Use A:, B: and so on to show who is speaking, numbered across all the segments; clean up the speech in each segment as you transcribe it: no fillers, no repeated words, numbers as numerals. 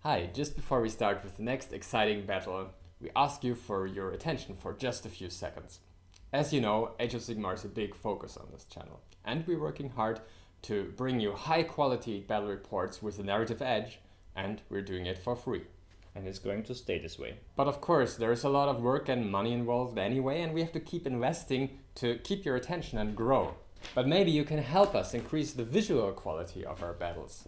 A: Hi, just before we start with the next exciting battle, we ask you for your attention for just a few seconds. As you know, Age of Sigmar is a big focus on this channel, and we're working hard to bring you high quality battle reports with a narrative edge, and we're doing it for free.
B: And it's going to stay this way.
A: But of course, there's a lot of work and money involved anyway, and we have to keep investing to keep your attention and grow. But maybe you can help us increase the visual quality of our battles.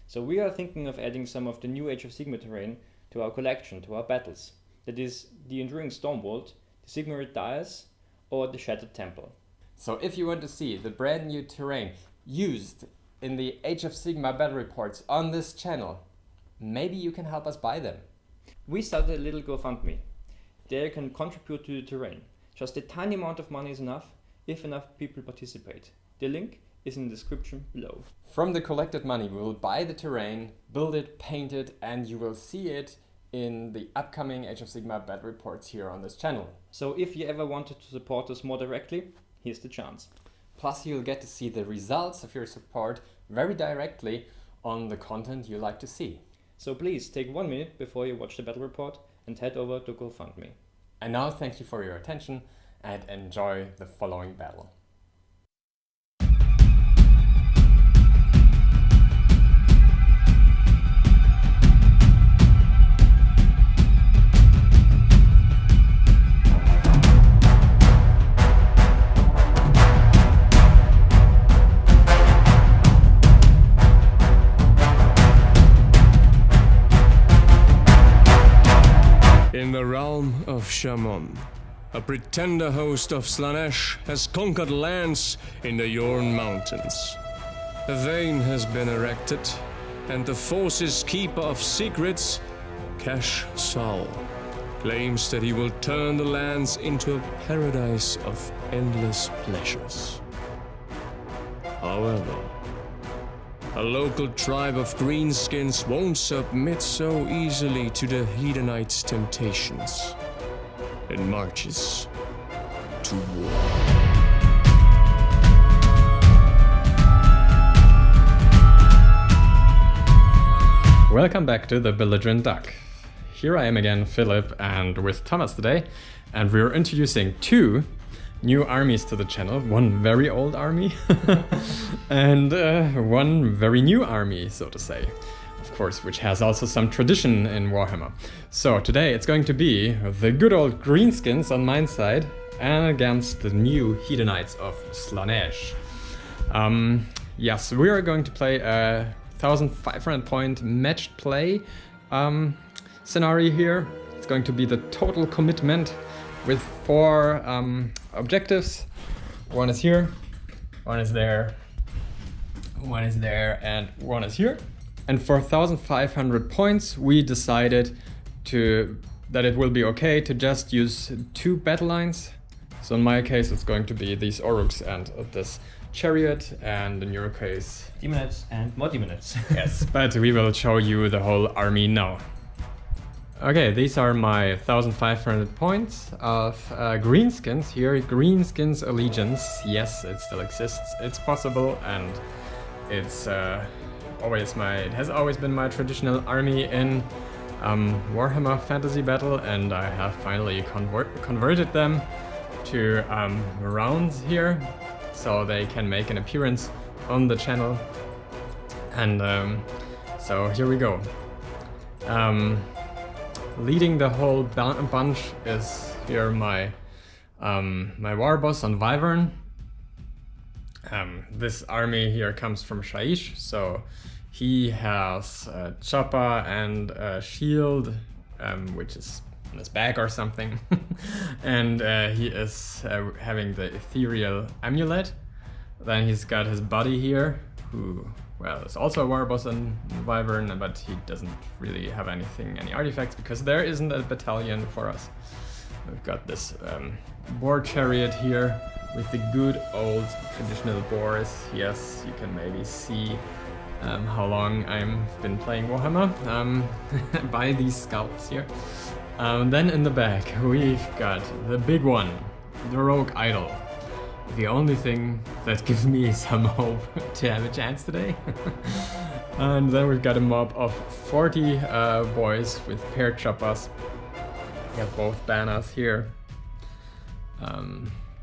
B: So we are thinking of adding some of the new Age of Sigmar terrain to our collection, to our battles. That is the Enduring Stormbolt, the Sigmar Dais, or the Shattered Temple.
A: So if you want to see the brand new terrain used in the Age of Sigmar battle reports on this channel, maybe you can help us buy them.
B: We started a little GoFundMe. There you can contribute to the terrain. Just a tiny amount of money is enough, if enough people participate. The link is in the description below.
A: From the collected money, we will buy the terrain, build it, paint it, and you will see it in the upcoming Age of Sigmar battle reports here on this channel.
B: So if you ever wanted to support us more directly, here's the chance.
A: Plus you'll get to see the results of your support very directly on the content you like to see.
B: So please take 1 minute before you watch the battle report and head over to GoFundMe.
A: And now thank you for your attention and enjoy the following battle.
C: In the realm of Shamon, a pretender host of Slaanesh has conquered lands in the Yorn mountains. A vane has been erected, and the force's keeper of secrets, Cash Sal, claims that he will turn the lands into a paradise of endless pleasures. However, a local tribe of Greenskinz won't submit so easily to the Hedonites' temptations. It marches to war.
A: Welcome back to the Belligerent Duck. Here I am again, Philip, and with Thomas today, and we're introducing two new armies to the channel. One very old army and one very new army, so to say, of course, which has also some tradition in Warhammer. So today it's going to be the good old Greenskinz on my side and against the new Hedonites of Slaanesh. Yes, we are going to play a 1500 point matched play scenario here. It's going to be the total commitment with 4 objectives. One is here, one is there, one is there, and one is here. And for 1500 points, we decided that it will be okay to just use 2 battle lines. So in my case, it's going to be these Oruks and this Chariot, and in your case,
B: Demonites and more Demonites.
A: yes, but we will show you the whole army now. Okay, these are my 1500 points of Greenskinz here. Greenskinz Allegiance. Yes, it still exists. It's possible, and it's it has always been my traditional army in Warhammer Fantasy Battle, and I have finally converted them to rounds here, so they can make an appearance on the channel. And so here we go. Leading the whole bunch is here my war boss on Wyvern. This army here comes from Shaish, so he has a chopper and a shield, which is on his back or something. And he is having the ethereal amulet. Then he's got his buddy here, who, well, is also a war boss on Wyvern, but he doesn't really have any artifacts, because there isn't a battalion for us. We've got this boar chariot here with the good old traditional boars. Yes, you can maybe see how long I've been playing Warhammer by these scalps here. Then in the back we've got the big one, the Rogue Idol. The only thing that gives me some hope to have a chance today. And then we've got a mob of 40 boys with paired choppers. We have both banners here.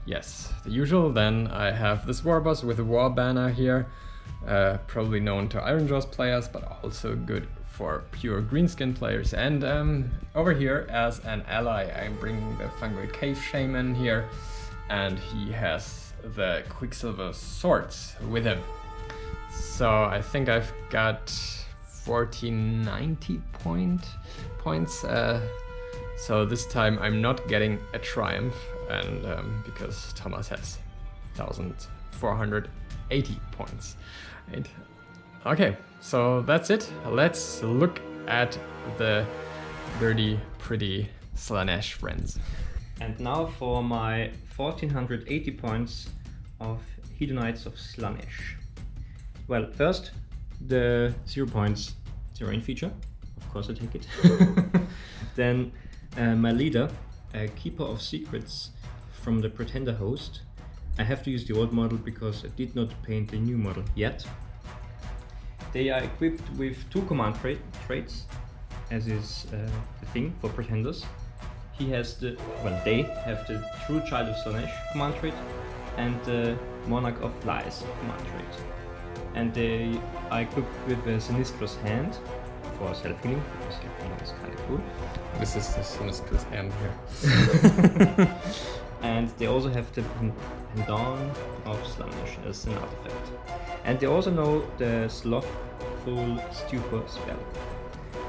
A: Yes, the usual. Then I have this war boss with a war banner here. Probably known to Iron Jaws players, but also good for pure Greenskin players. And over here as an ally, I'm bringing the Fungoid Cave Shaman here. And he has the Quicksilver swords with him. So I think I've got 1490 points. So this time I'm not getting a triumph, and because Thomas has 1480 points. Right? Okay, so that's it. Let's look at the dirty, pretty Slaanesh friends.
B: And now for my 1480 points of Hedonites of Slaanesh. Well, first, the 0 points terrain feature. Of course I take it. Then my leader, Keeper of Secrets from the Pretender host. I have to use the old model because I did not paint the new model yet. They are equipped with 2 command traits, as is the thing for Pretenders. He has they have the True Child of Slaanesh command trait and the Monarch of Lies command trait. And they are equipped with a Sinistrous Hand for self-healing, because self-healing is kind of cool.
A: This is the Sinistrous Hand here.
B: And they also have the Hedonites of Slaanesh as an artifact. And they also know the Slothful Stupor spell.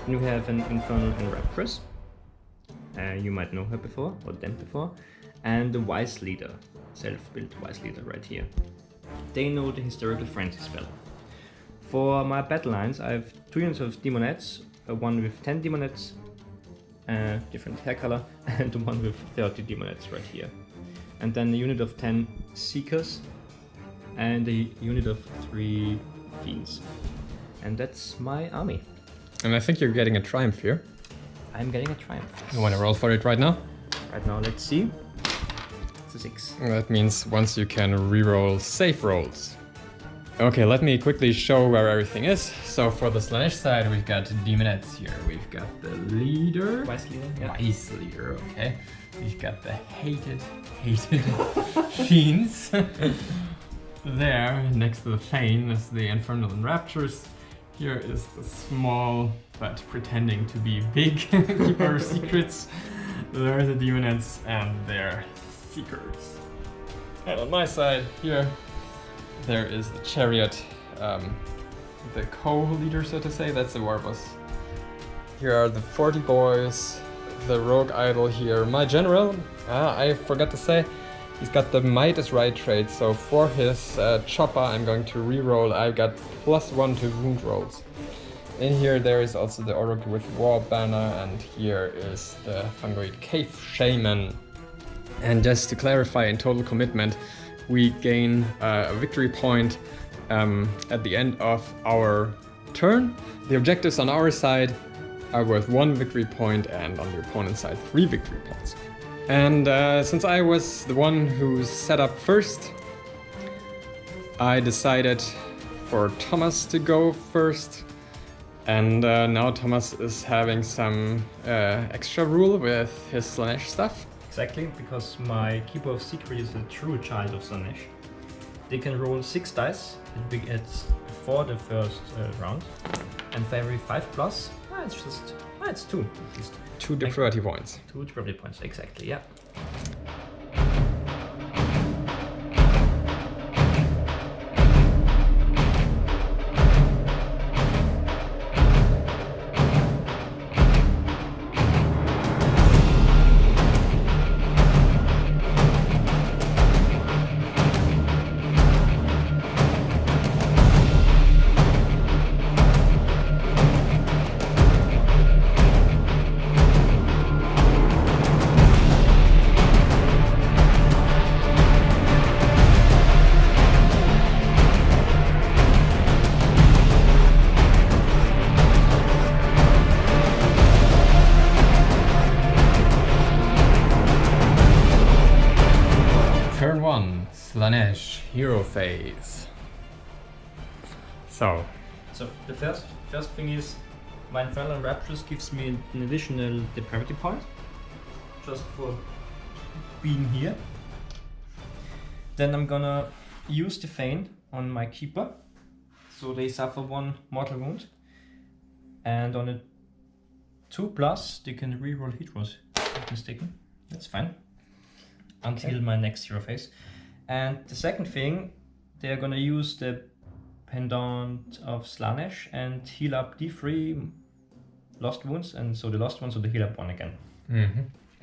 B: And we have an Infernal Enraptress. You might know her before, or them before. And the Wise Leader, self-built Wise Leader right here. They know the Hysterical Frenzy spell. For my battle lines, I have 2 units of Demonettes, one with 10 Demonettes, different hair color, and one with 30 Demonettes right here. And then a unit of 10 Seekers, and a unit of 3 Fiends. And that's my army.
A: And I think you're getting a triumph here.
B: I'm getting a triumph.
A: You want to roll for it right now?
B: Right now, let's see. It's a 6.
A: That means once you can reroll safe rolls. Okay, let me quickly show where everything is. So for the Slaanesh side, we've got Demonettes here. We've got the leader.
B: Wise Leader, yeah.
A: Wise Leader, okay. We've got the hated Fiends. There, next to the Fane, is the Infernal Enraptures. Here is the small, but pretending to be big Keeper of Secrets. There are the Demonettes and their Seekers. And on my side, here, there is the Chariot, the co-leader, so to say. That's the war boss. Here are the 40 boys, the rogue idol here. My general, I forgot to say, he's got the Might is Right trait, so for his chopper I'm going to reroll. I got +1 to wound rolls. In here there is also the Oracle with War Banner, and here is the Fungoid Cave Shaman. And just to clarify, in total commitment, we gain a victory point at the end of our turn. The objectives on our side are worth 1 victory point, and on the opponent's side 3 victory points. And since I was the one who set up first, I decided for Thomas to go first. And now Thomas is having some extra rule with his Slaanesh stuff.
B: Exactly, because my Keeper of Secret is a True Child of Slaanesh. They can roll 6 dice before the first round, and for every 5+, it's 2 at least.
A: 2 depravity points.
B: 2 depravity points, exactly, yeah.
A: Turn 1, Slaanesh, hero phase. So
B: So the first thing is my Infernal Rapturous gives me an additional depravity point, just for being here. Then I'm gonna use the Feign on my Keeper, so they suffer 1 mortal wound, and on a 2+, they can reroll hit rolls. If I'm not mistaken, that's fine. Until my next hero phase. And the second thing, they're gonna use the Hedonites of Slaanesh and heal up D3 lost wounds, and so the lost ones, so they heal up 1 again.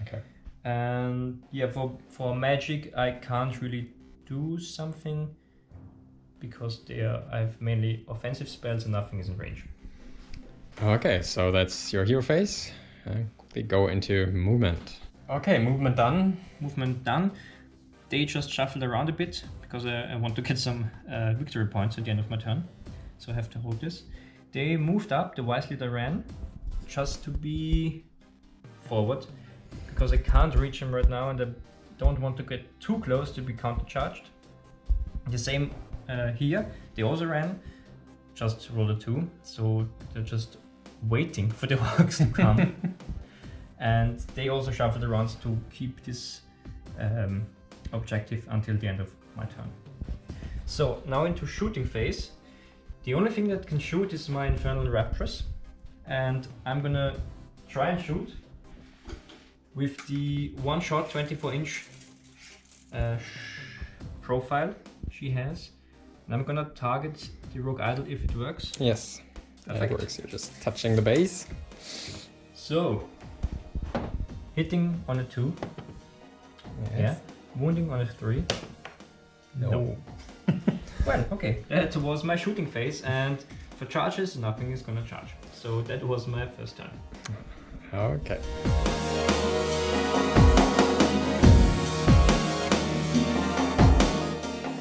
A: Okay.
B: And yeah, for magic, I can't really do something because I have mainly offensive spells and nothing is in range.
A: Okay, so that's your hero phase. Quickly go into movement. Okay, movement done.
B: Movement done. They just shuffled around a bit because I want to get some victory points at the end of my turn. So I have to hold this. They moved up, the Wise Leader ran, just to be forward, because I can't reach him right now and I don't want to get too close to be countercharged. The same here, they also ran, just rolled a 2, so they're just waiting for the orcs to come. And they also shuffled around to keep this objective until the end of my turn. So now into shooting phase. The only thing that can shoot is my Infernal Rapturous, and I'm gonna try and shoot with the one-shot 24-inch profile she has. And I'm gonna target the Rogue Idol if it works.
A: Yes,
B: Perfect.
A: that works. You're just touching the base.
B: So, hitting on a 2.
A: Yes.
B: Yeah. Wounding on a 3.
A: No.
B: Well, okay. That was my shooting phase, and for charges, nothing is gonna charge. So that was my first turn.
A: Okay.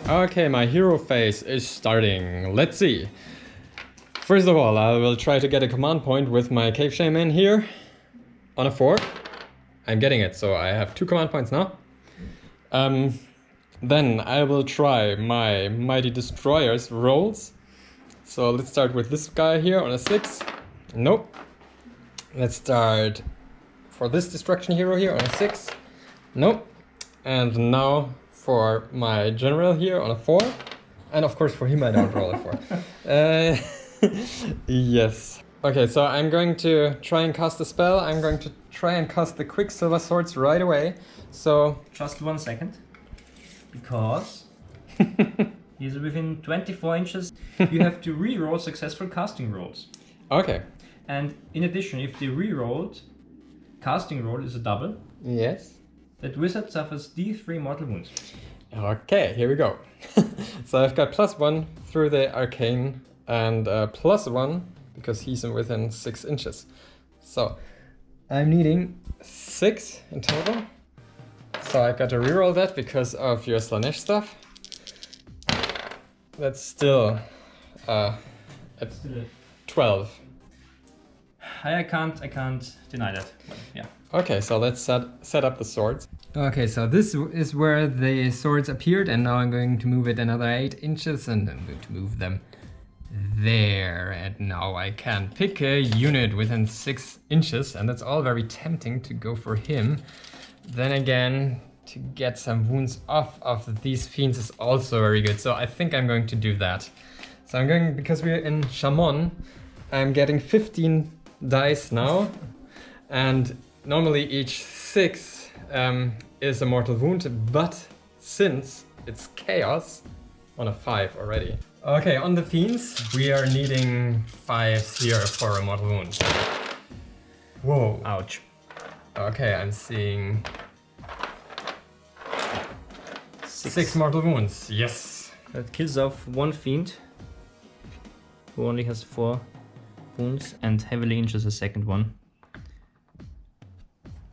A: Okay, my hero phase is starting. Let's see. First of all, I will try to get a command point with my Cave Shaman here on a 4. I'm getting it, so I have 2 command points now. Then I will try my Mighty Destroyers rolls. So let's start with this guy here on a 6. Nope. Let's start for this Destruction Hero here on a 6. Nope. And now for my General here on a 4. And of course for him I don't roll a 4. Yes. Okay, so I'm going to try and cast a spell. I'm going to try and cast the Quicksilver Swords right away. So
B: Just 1 second. Because he's within 24 inches. You have to re-roll successful casting rolls.
A: okay.
B: And in addition, if the re-rolled casting roll is a double,
A: Yes.
B: that wizard suffers D3 mortal wounds.
A: Okay, here we go. So I've got +1 through the arcane and +1 because he's within 6 inches. So I'm needing 6 in total. So I got to reroll that because of your Slaanesh stuff. That's still at 12.
B: I can't deny that. But yeah.
A: Okay, so let's set up the swords. Okay, so this is where the swords appeared, and now I'm going to move it another 8 inches, and I'm going to move them there. And now I can pick a unit within 6 inches, and that's all very tempting to go for him. Then again, to get some wounds off of these fiends is also very good, so I think I'm going to do that. So I'm going, because we're in Shaman, I'm getting 15 dice now, and normally each 6 is a mortal wound, but since it's chaos, on a 5 already. Okay, on the fiends, we are needing 5 here for a mortal wound. Whoa.
B: Ouch.
A: Okay, I'm seeing 6 mortal wounds. Yes.
B: That kills off 1 fiend who only has 4 wounds and heavily injures a second one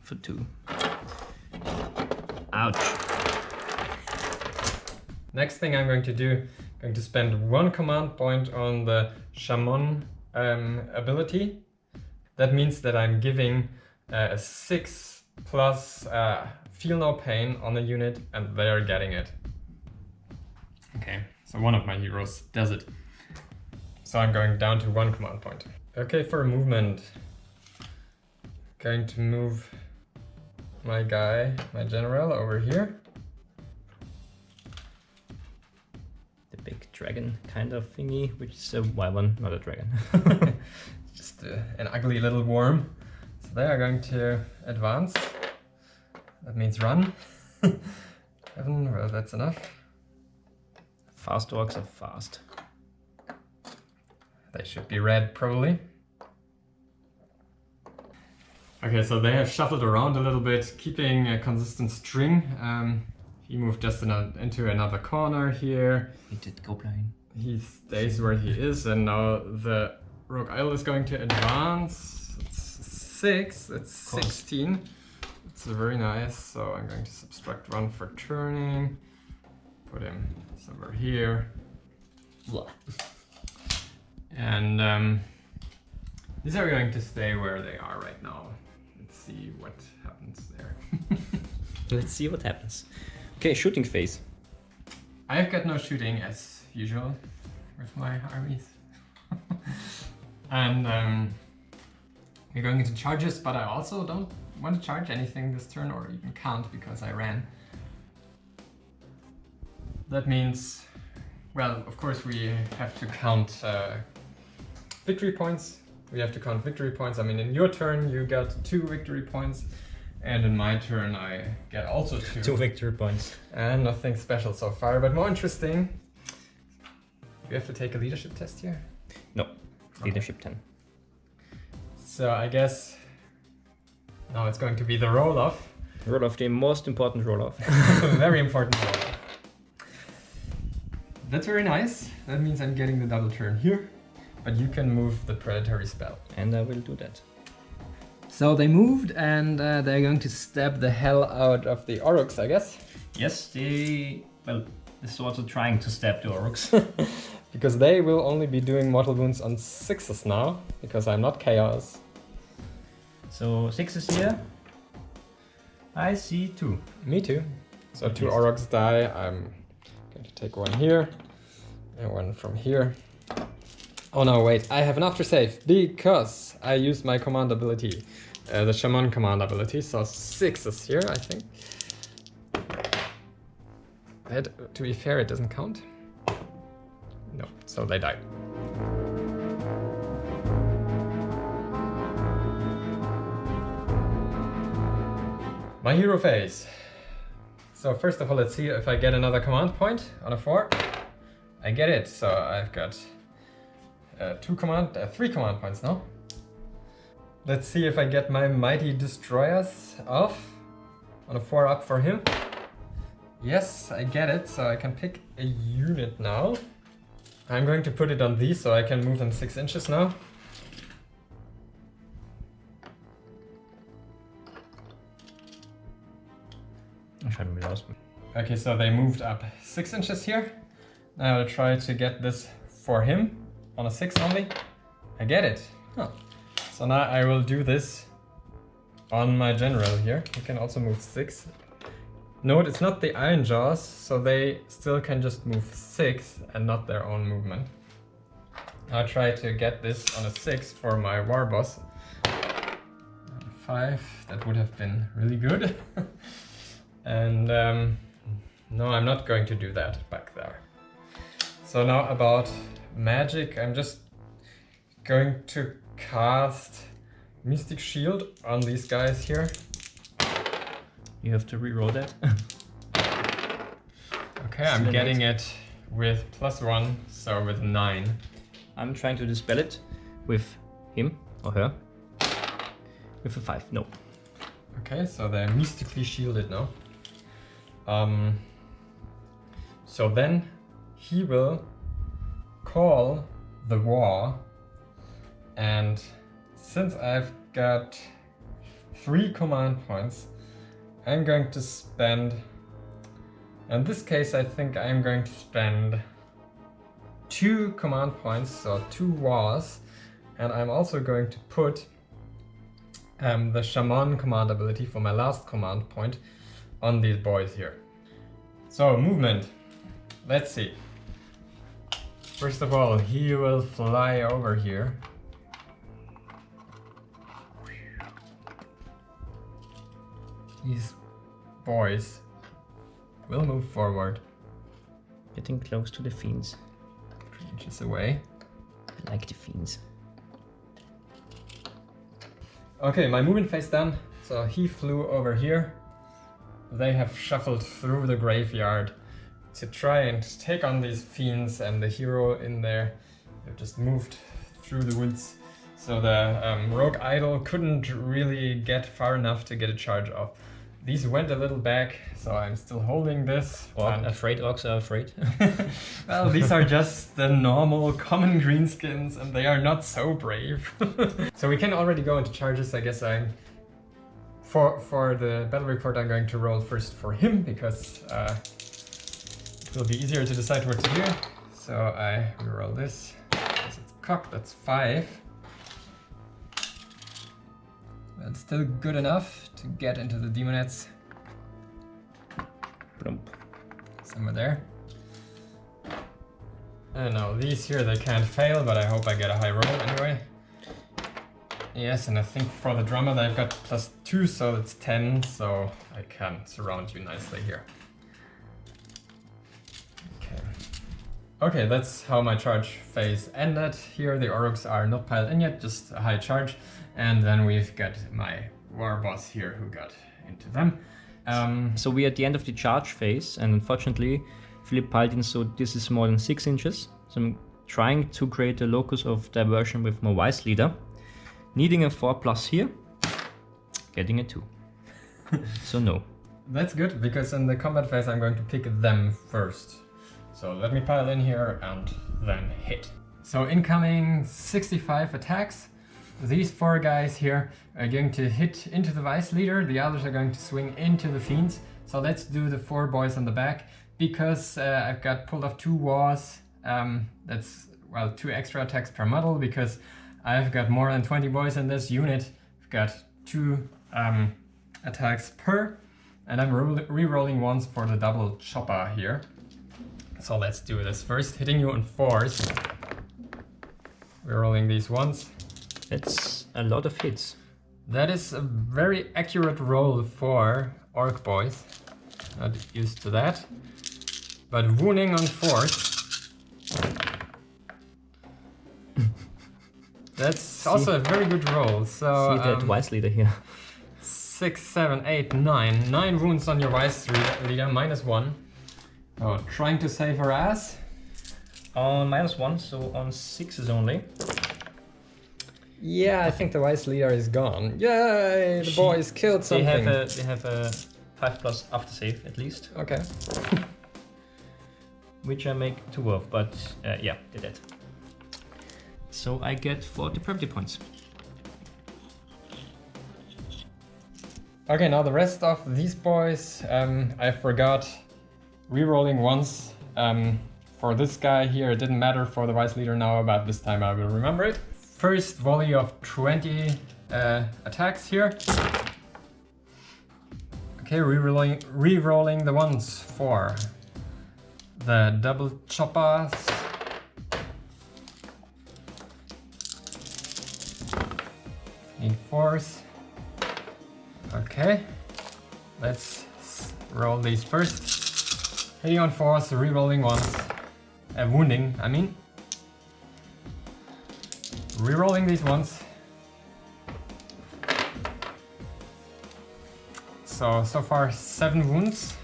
B: for 2. Ouch.
A: Next thing I'm going to do, going to spend 1 command point on the Shaman ability. That means that I'm giving a 6 plus feel no pain on the unit, and they're getting it. Okay, so one of my heroes does it. So I'm going down to 1 command point. Okay, for movement. Going to move my guy, my general, over here.
B: The big dragon kind of thingy, which is a wyvern, not a dragon.
A: Just an ugly little worm. So they are going to advance. That means run. 7, well, that's enough.
B: Fast orcs are fast.
A: They should be red, probably. Okay, so they have shuffled around a little bit, keeping a consistent string. He moved just into another corner here.
B: He did go blind.
A: He stays where he is, and now the Rogue Isle is going to advance. It's 6, it's 16. It's very nice, so I'm going to subtract 1 for turning. Put him somewhere here.
B: Blah.
A: And these are going to stay where they are right now. Let's see what happens there.
B: Let's see what happens. Okay, shooting phase.
A: I've got no shooting as usual with my armies. And we're going into charges, but I also don't want to charge anything this turn, or even can't because I ran. That means, well, of course we have to count victory points. We have to count victory points. I mean, in your turn you got 2 victory points, and in my turn I get also 2.
B: 2 victory points.
A: And nothing special so far, but more interesting. We have to take a leadership test here?
B: No, leadership 10.
A: So I guess now it's going to be the roll-off.
B: Roll-off, the most important roll-off.
A: Very important roll-off. That's very nice. That means I'm getting the double turn here, but you can move the predatory spell.
B: And I will do that.
A: So they moved, and they're going to stab the hell out of the Oryx, I guess.
B: Yes, the swords are trying to stab the orcs.
A: Because they will only be doing mortal wounds on 6s now, because I'm not chaos.
B: So 6 is here. I see 2.
A: Me too. So 2
B: Yes.
A: Oryx die. I'm going to take 1 here and 1 from here. Oh no, wait, I have an aftersave because I used my command ability, the Shaman command ability, so 6s here, I think. That, to be fair, it doesn't count. No, so they die. My hero phase. So first of all, let's see if I get another command point on a 4. I get it, so I've got 3 command points now. Let's see if I get my mighty destroyers off on a 4 up for him. Yes, I get it, so I can pick a unit now. I'm going to put it on these so I can move them 6 inches now. Okay, so they moved up 6 inches here. Now I'll try to get this for him on a 6 only. I get it. Huh. So now I will do this on my general here. You can also move 6. Note it's not the Iron Jaws, so they still can just move 6 and not their own movement. I'll try to get this on a 6 for my war boss. 5, that would have been really good. And no, I'm not going to do that back there. So now about magic, I'm just going to cast Mystic Shield on these guys here.
B: You have to reroll that.
A: Okay, I'm getting it with +1, so with 9.
B: I'm trying to dispel it with him or her. With a 5, no.
A: Okay, so they're mystically shielded now. So then he will call the war, and since I've got 3 command points, I'm going to spend, in this case I think I'm going to spend 2 command points, so 2 wars, and I'm also going to put the Shaman command ability for my last command point on these boys here. So movement, let's see. First of all, he will fly over here. These boys will move forward.
B: Getting close to the fiends.
A: 3 inches away.
B: I like the fiends.
A: Okay, my movement phase done. So he flew over here. They have shuffled through the graveyard to try and take on these fiends, and the hero in there have just moved through the woods. So the rogue idol couldn't really get far enough to get a charge off. These went a little back, so I'm still holding this.
B: Afraid orcs are afraid.
A: Well, these are just the normal common greenskins, and they are not so brave. So we can already go into charges. I guess for the battle report I'm going to roll first for him, because it will be easier to decide what to do. So I reroll this. It's cocked, that's 5. That's still good enough to get into the demonettes.
B: Plump.
A: Somewhere there. And now these here, they can't fail, but I hope I get a high roll anyway. Yes, and I think for the drummer they've got +2, so that's 10, so I can surround you nicely here. Okay, that's how my charge phase ended. Here the orcs are not piled in yet, just a high charge. And then we've got my war boss here who got into them.
B: So we're at the end of the charge phase, and unfortunately Philip piled in, so this is more than 6 inches. So I'm trying to create a locus of diversion with my vice leader. Needing a 4+ here, getting a 2. So no.
A: That's good, because in the combat phase I'm going to pick them first. So let me pile in here and then hit. So incoming 65 attacks. These 4 guys here are going to hit into the vice leader. The others are going to swing into the fiends. So let's do the 4 boys on the back. Because I've got pulled off 2 wars. That's, well, 2 extra attacks per model, because I've got more than 20 boys in this unit. I've got 2 attacks per. And I'm re-rolling once for the double chopper here. So let's do this first. Hitting you on 4s. We're rolling these ones.
B: That's a lot of hits.
A: That is a very accurate roll for orc boys. Not used to that. But wounding on 4s. That's also a very good roll. So
B: see that vice leader here.
A: 6, 7, 8, 9. 9 wounds on your vice leader, -1. Oh, trying to save her ass.
B: On -1, so on 6s only.
A: Yeah, I think the vice leader is gone. Yay! The boys killed something.
B: They have a 5+ after save at least.
A: Okay.
B: Which I make 2 of, but yeah, they're dead. So I get 40 property points.
A: Okay, now the rest of these boys, I forgot rerolling once. For this guy here, it didn't matter for the vice leader now, but this time I will remember it. First volley of 20 attacks here. Okay, re-rolling the ones for the double choppers. Need 4s. Okay, let's roll these first. Hitting on 4s, re-rolling ones. Wounding, I mean. Re-rolling these ones. So far 7 wounds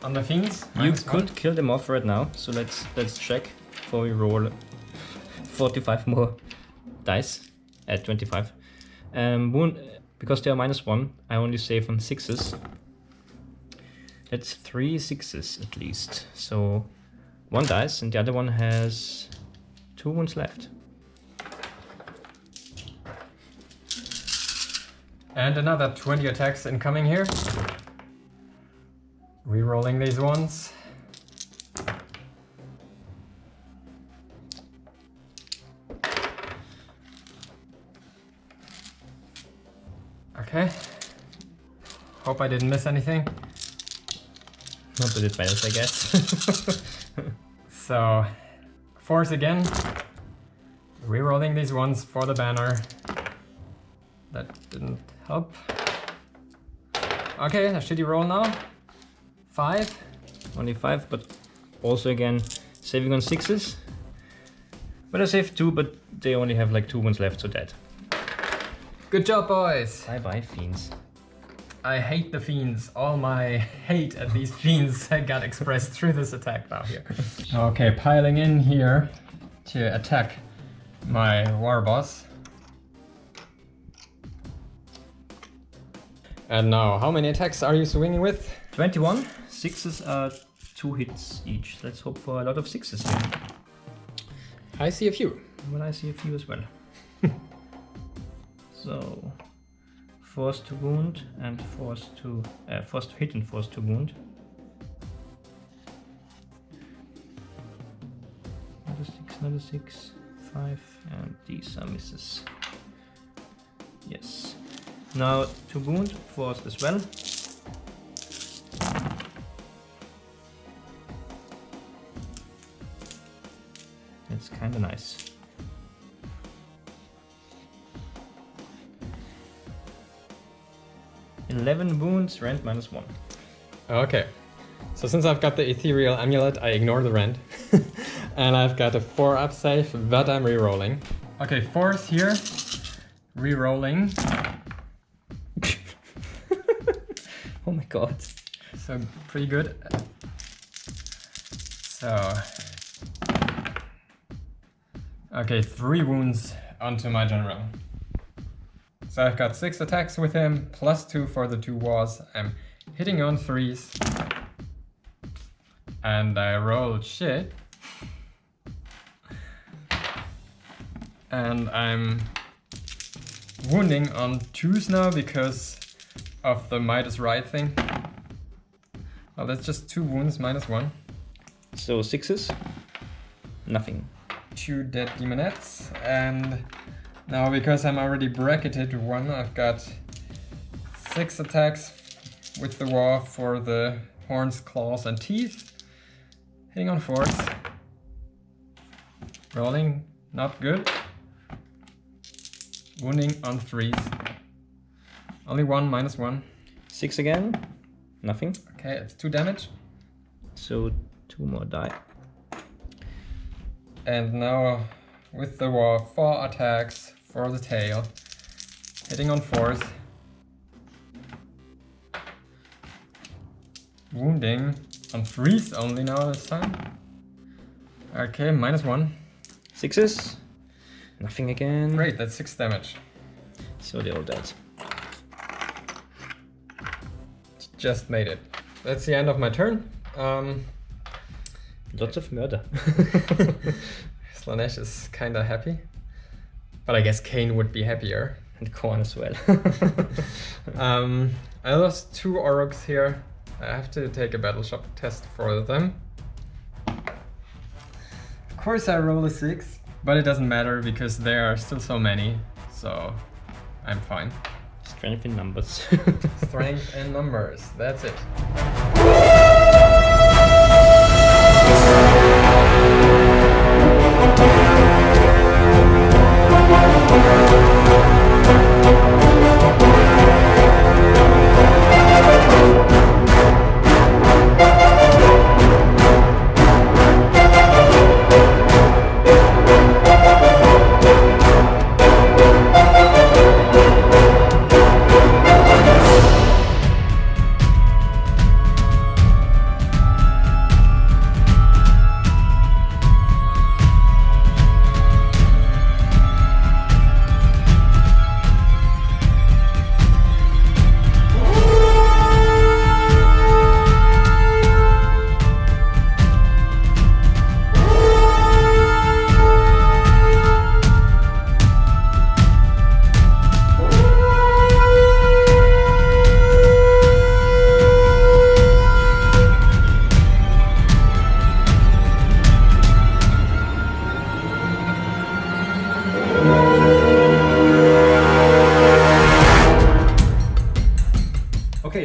A: on the fiends.
B: You could kill them off right now, so let's check before we roll 45 more dice at 25. Wound, because they are -1, I only save on 6s. That's 3 6s at least. So 1 dice, and the other one has 2 wounds left.
A: And another 20 attacks incoming here. Re-rolling these ones. Okay. Hope I didn't miss anything.
B: Not that it matters, I guess.
A: So Force again. Rerolling these ones for the banner. That didn't help. Okay, a shitty roll now. 5.
B: Only 5, but also again saving on 6s. But I saved 2, but they only have like 2 wounds left, so dead.
A: Good job, boys.
B: Bye bye, fiends.
A: I hate the fiends. All my hate at these fiends got expressed through this attack now here. Okay, piling in here to attack my war boss. And now, how many attacks are you swinging with?
B: 21. 6s are 2 hits each. Let's hope for a lot of 6s here.
A: I see a few.
B: Well, I see a few as well. So, force to wound and force to hit and force to wound. Another 6, 5, and these are misses. Yes. Now to wound, force as well. It's kind of nice. "11 wounds, rend -1.
A: Okay, so since I've got the ethereal amulet, I ignore the rend. And I've got a 4-up save, but I'm rerolling. Okay, force here, rerolling.
B: Oh my god.
A: So pretty good. So, okay, 3 wounds onto my general. So I've got 6 attacks with him, +2 for the 2 wars. I'm hitting on 3s. And I rolled shit. And I'm wounding on 2s now because of the might is right thing. Well, that's just 2 wounds, -1.
B: So 6s, nothing.
A: 2 dead demonettes, and now because I'm already bracketed 1, I've got 6 attacks with the war for the horns, claws, and teeth. Hitting on 4s. Rolling, not good. Wounding on 3s. Only 1, -1.
B: 6 again, nothing.
A: Okay, it's 2 damage.
B: So 2 more die.
A: And now with the war, 4 attacks for the tail. Hitting on 4s. Wounding on 3s only now this time. Okay, -1.
B: 6s, nothing again.
A: Great, that's 6 damage.
B: So they're all dead.
A: Just made it. That's the end of my turn.
B: Lots of murder.
A: Slaanesh is kinda happy. But I guess Kane would be happier.
B: And Korn as well.
A: I lost 2 Oroks here. I have to take a battle shock test for them. Of course I roll a 6, but it doesn't matter because there are still so many, so I'm fine.
B: Strength in numbers.
A: Strength and numbers, that's it.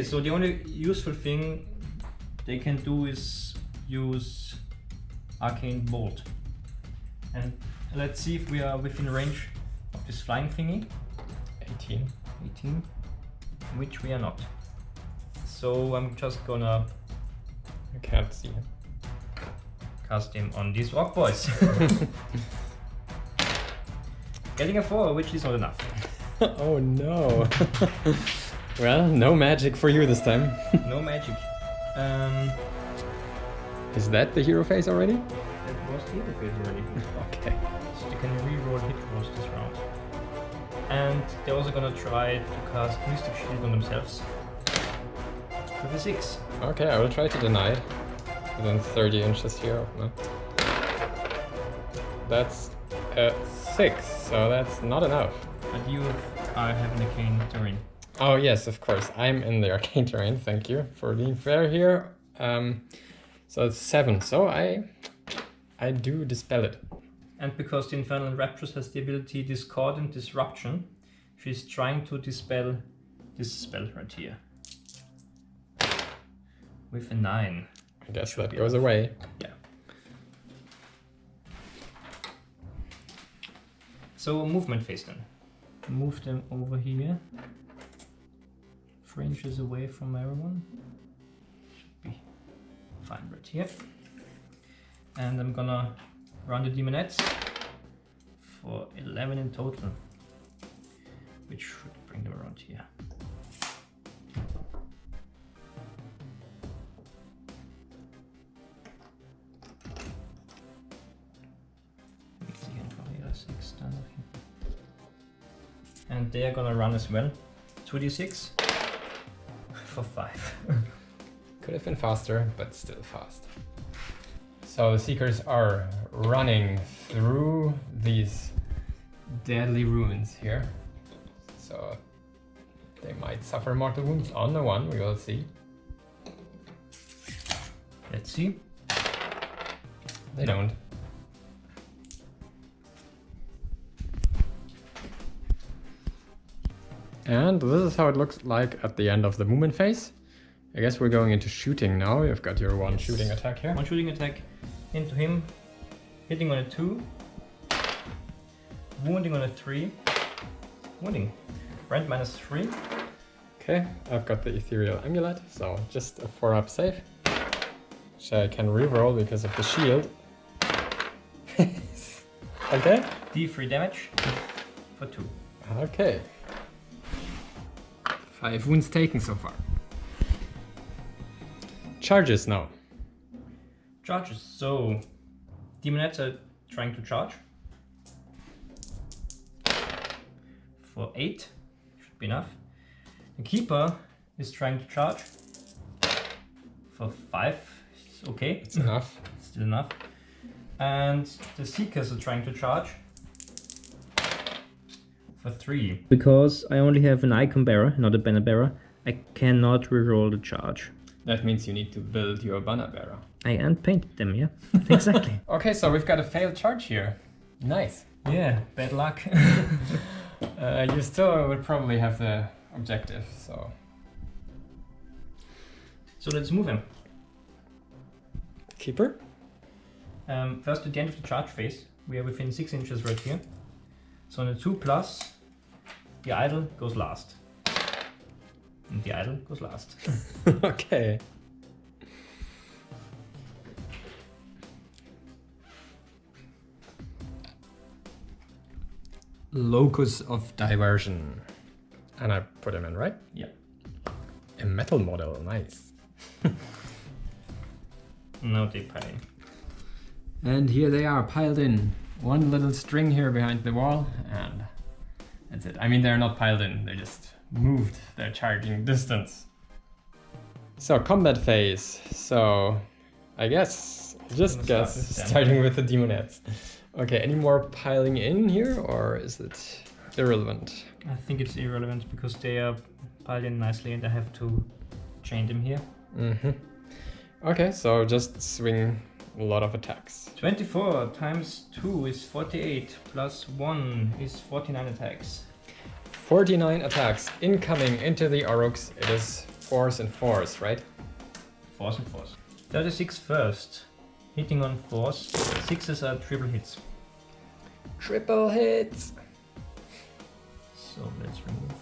A: So the only useful thing they can do is use Arcane Bolt.
B: And let's see if we are within range of this flying thingy.
A: 18.
B: 18, which we are not. So I'm just gonna
A: I can't see him.
B: cast him on these rock boys. Getting a 4, which is not enough.
A: Oh no. Well, no magic for you this time.
B: No magic.
A: Is that the hero phase already?
B: That was the hero phase already.
A: Okay.
B: So you can reroll hit rolls this round. And they're also gonna try to cast Mystic Shield on themselves. With a 6.
A: Okay, I will try to deny it. Within 30 inches here of me. That's a 6, so that's not enough.
B: But you are having a cane terrain.
A: Oh yes, of course. I'm in the arcane terrain. Thank you for being fair here. So it's 7. So I do dispel it.
B: And because the Infernal Raptress has the ability Discord and Disruption, she's trying to dispel this spell right here. With a 9.
A: I guess that goes away.
B: Yeah. So movement phase then. Move them over here. 4 inches away from everyone. Should be fine right here. And I'm gonna run the Demonettes for 11 in total, which should bring them around here. And they are gonna run as well. 2d6 for 5.
A: Could have been faster, but still fast. So the Seekers are running through these deadly ruins here. So they might suffer mortal wounds on the one, we will see.
B: Let's see.
A: They don't. And this is how it looks like at the end of the movement phase. I guess we're going into shooting now. You've got your one shooting attack here.
B: One shooting attack into him, hitting on a 2, wounding on a 3, wounding. Brand -3.
A: Okay, I've got the Ethereal Amulet, so just a 4-up save. Which I can reroll because of the shield. Okay.
B: D3 damage for 2.
A: Okay. 5 wounds taken so far. Charges now.
B: Charges. So, Demonettes are trying to charge. For 8. Should be enough. The Keeper is trying to charge. For 5. It's okay.
A: It's enough.
B: Still enough. And the Seekers are trying to charge. For 3. Because I only have an Icon Bearer, not a Banner Bearer, I cannot reroll the charge.
A: That means you need to build your banner bearer.
B: I unpainted them, yeah? Exactly.
A: Okay, so we've got a failed charge here. Nice.
B: Yeah, bad luck.
A: You still would probably have the objective, so...
B: So let's move him.
A: Keeper?
B: First, at the end of the charge phase, we are within 6 inches right here. So on a 2+, the idol goes last. And the idol goes last.
A: Okay. Locus of Diversion. And I put him in, right?
B: Yeah.
A: A metal model, nice.
B: Now they pay.
A: And here they are, piled in. One little string here behind the wall, and that's it. I mean, they're not piled in, they just moved their charging distance. So, combat phase. So, I guess, starting with the Demonettes. Okay, any more piling in here, or is it irrelevant?
B: I think it's irrelevant because they are piled in nicely and I have to chain them here.
A: Mm-hmm. Okay, so just swing a lot of attacks.
B: 24 times 2 is 48, plus 1 is 49 attacks.
A: 49 attacks incoming into the Aurochs. It is 4s and 4s, right?
B: 4s and 4s. 36 first. Hitting on 4s. 6s are triple hits.
A: Triple hits!
B: So let's remove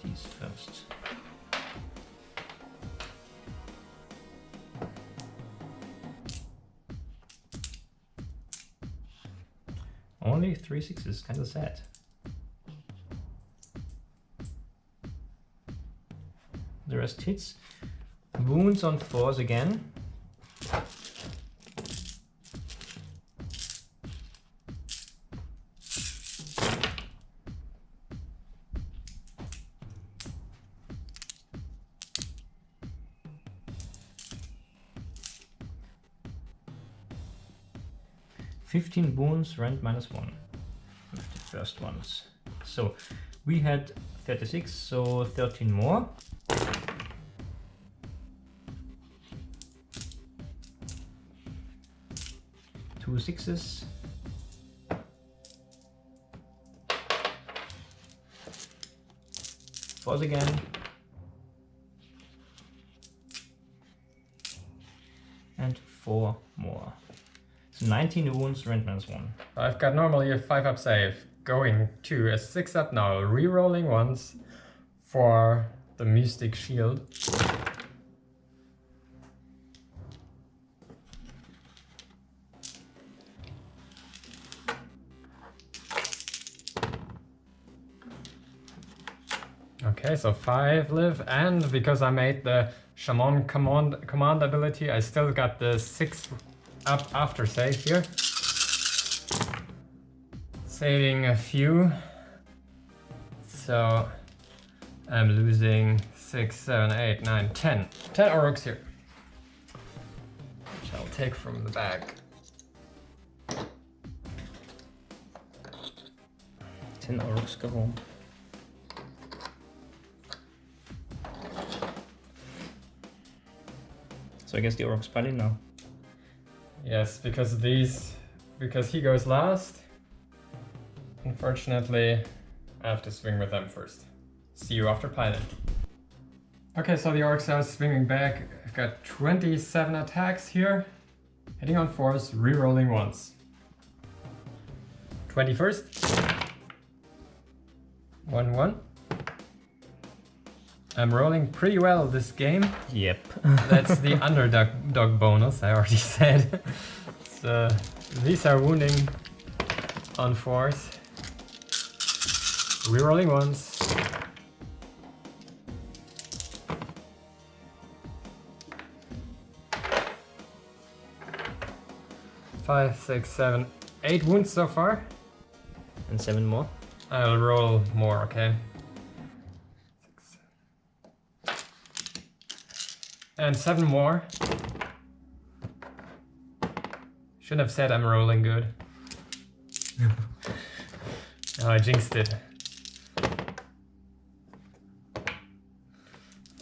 B: these first. Only 3 6s, kinda sad. The rest hits. Wounds on 4s again. "15 wounds, rend -1 with the first ones." So we had 36, so 13 more. Two 6s. Fours again. And 4 more. So 19 wounds, rend -1.
A: I've got normally a 5-up save, going to a 6-up now, re-rolling once for the Mystic Shield. Okay, so 5 live, and because I made the Shaman command ability, I still got the 6-up after save here. Saving a few. So I'm losing 6, 7, 8, 9, 10. 10 orcs here. Which I'll take from the bag.
B: 10 orcs go home. So I guess the orcs pile in now.
A: Yes, because he goes last. Unfortunately, I have to swing with them first. See you after piling. Okay, so the orcs are swinging back. I've got 27 attacks here. Hitting on 4s, re-rolling once. 21st. 1-1. I'm rolling pretty well this game.
B: Yep.
A: That's the underdog bonus, I already said. So these are wounding on 4s. Rerolling once. Five, 6, 7, 8 wounds so far.
B: And 7 more.
A: I'll roll more, okay. 6, 7. And 7 more. Shouldn't have said I'm rolling good. Oh, I jinxed it.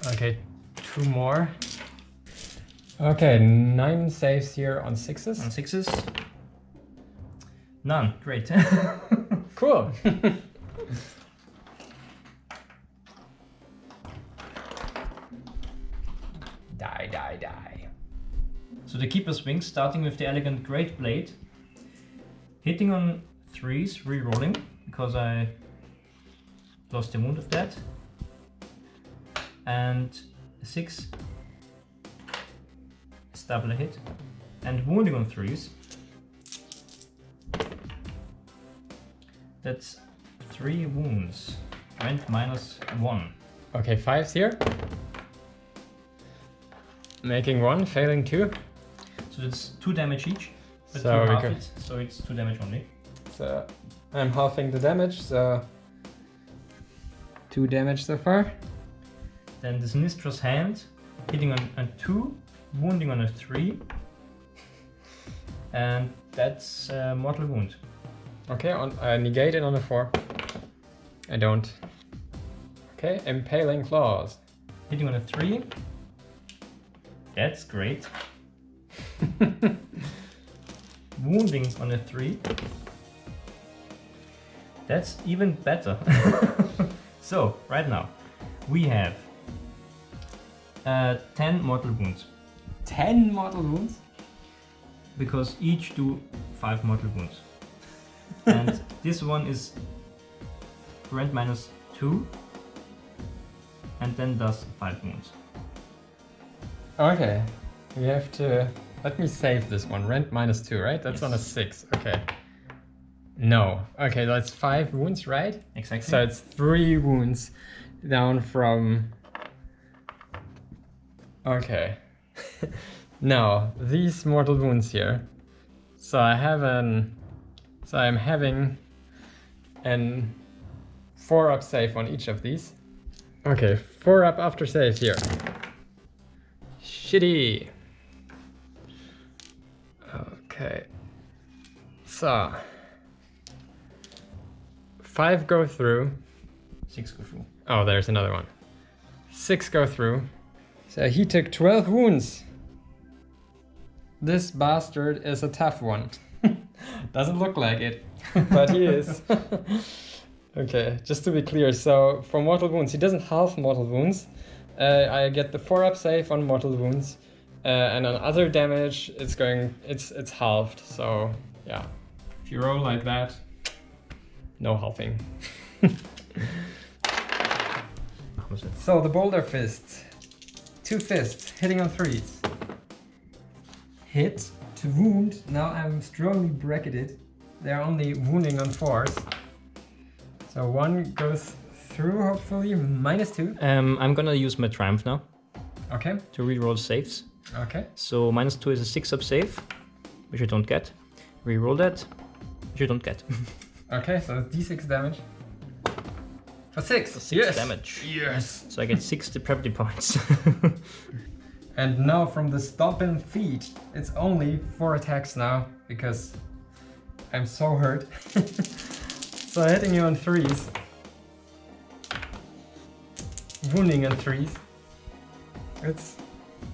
A: Okay, 2 more. Okay, 9 saves here on 6s.
B: On 6s. None. Great.
A: Cool. Die.
B: So the Keeper's Wings, starting with the elegant Great Blade. Hitting on 3s, re-rolling, because I lost the wound of that. And 6, double a hit. And wounding on 3s. That's 3 wounds. Rend -1.
A: Okay, 5s here. Making 1, failing 2.
B: So it's 2 damage each. But
A: So
B: you
A: we
B: half
A: could-
B: it, so it's 2 damage only.
A: So I'm halving the damage, so 2 damage so far.
B: Then the Sinistra's Hand, hitting on 2, wounding on a 3. And that's a mortal wound.
A: Okay, negate it on a 4. I don't. Okay, impaling claws.
B: Hitting on a 3. That's great. Wounding on a 3. That's even better. So, right now, we have 10 mortal wounds.
A: 10 mortal wounds?
B: Because each do 5 mortal wounds. And this one is rend -2 and then does 5 wounds.
A: Okay, we have to... Let me save this one. Rend -2, right? That's
B: Yes.
A: on a 6. Okay. No. Okay, that's 5 wounds, right?
B: Exactly.
A: So it's 3 wounds down from... Okay. Now, these mortal wounds here. So I have So I'm having an 4-up save on each of these. Okay, 4-up after save here. Shitty. Okay. So 5 go through.
B: 6 go through.
A: Oh, there's another one. 6 go through. So he took 12 wounds. This bastard is a tough one. Doesn't look like it, but he is. Okay, just to be clear, so for mortal wounds, he doesn't halve mortal wounds. I get the 4-up save on mortal wounds, and on other damage, it's halved. So yeah, if you roll like that, no halving. So the boulder fists, 2 fists hitting on 3s. Hit to wound. Now I'm strongly bracketed. They're only wounding on 4s. So 1 goes through, hopefully, -2.
B: I'm gonna use my triumph now
A: Okay,
B: to reroll saves.
A: okay.
B: So -2 is a 6-up save, which I don't get. Reroll that, which I don't get.
A: Okay, so it's d6 damage. For 6!
B: 6 damage.
A: Yes!
B: So I get 6 depravity points.
A: And now from the stomping feet, it's only 4 attacks now, because I'm so hurt. So hitting you on 3s. Wounding on 3s. It's...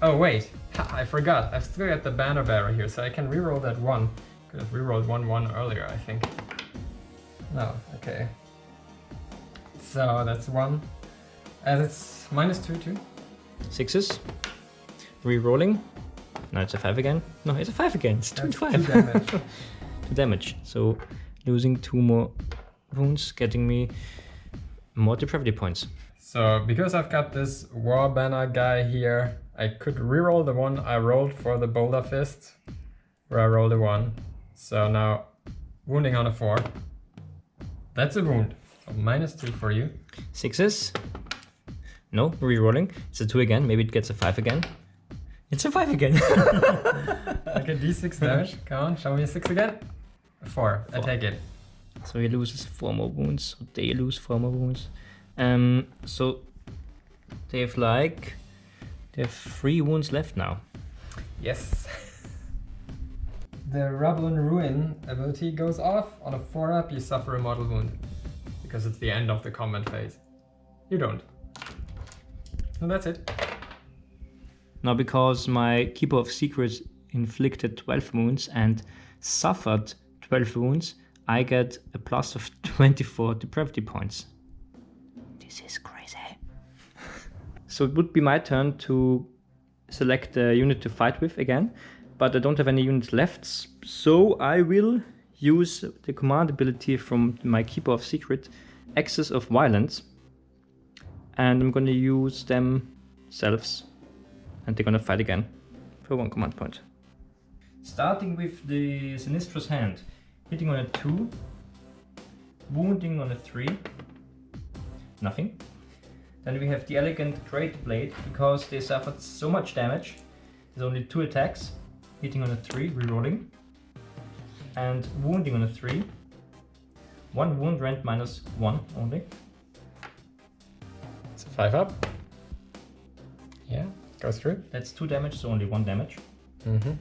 A: Oh wait, ha, I forgot. I've still got the banner bearer here, so I can reroll that 1. Could have rerolled 1/1 earlier, I think. No, okay. So that's 1. And it's -2 too.
B: 6s. Rerolling. Now it's a 5 again. No, it's a 5 again. It's 2 and 5.
A: 2 damage.
B: 2 damage. So losing 2 more wounds, getting me more depravity points.
A: So because I've got this war banner guy here, I could reroll the 1 I rolled for the boulder fist, where I rolled a 1. So now wounding on a 4. That's a wound. So -2 for you.
B: 6s. No, rerolling. It's a 2 again. Maybe it gets a 5 again. It's a 5 again.
A: Okay, d6 damage. Come on, show me a 6 again. A 4. I take it.
B: So he loses 4 more wounds. Or they lose 4 more wounds. So they have 3 wounds left now.
A: Yes. The Rubble and Ruin ability goes off. On a 4-up, you suffer a mortal wound. Because it's the end of the combat phase. You don't. And that's it.
B: Now, because my Keeper of Secrets inflicted 12 wounds and suffered 12 wounds, I get a plus of 24 depravity points. This is crazy. So it would be my turn to select a unit to fight with again, but I don't have any units left, so I will use the command ability from my Keeper of Secret, Access of Violence, and I'm going to use themselves, and they're going to fight again for 1 command point. Starting with the Sinistrous Hand, hitting on a 2, wounding on a 3, nothing. Then we have the Elegant Great Blade, because they suffered so much damage. There's only 2 attacks, hitting on a 3, rerolling, and wounding on a 3. 1 wound, rend -1 only.
A: It's a 5-up. Yeah, goes through.
B: That's 2 damage, so only 1 damage.
A: Mm-hmm.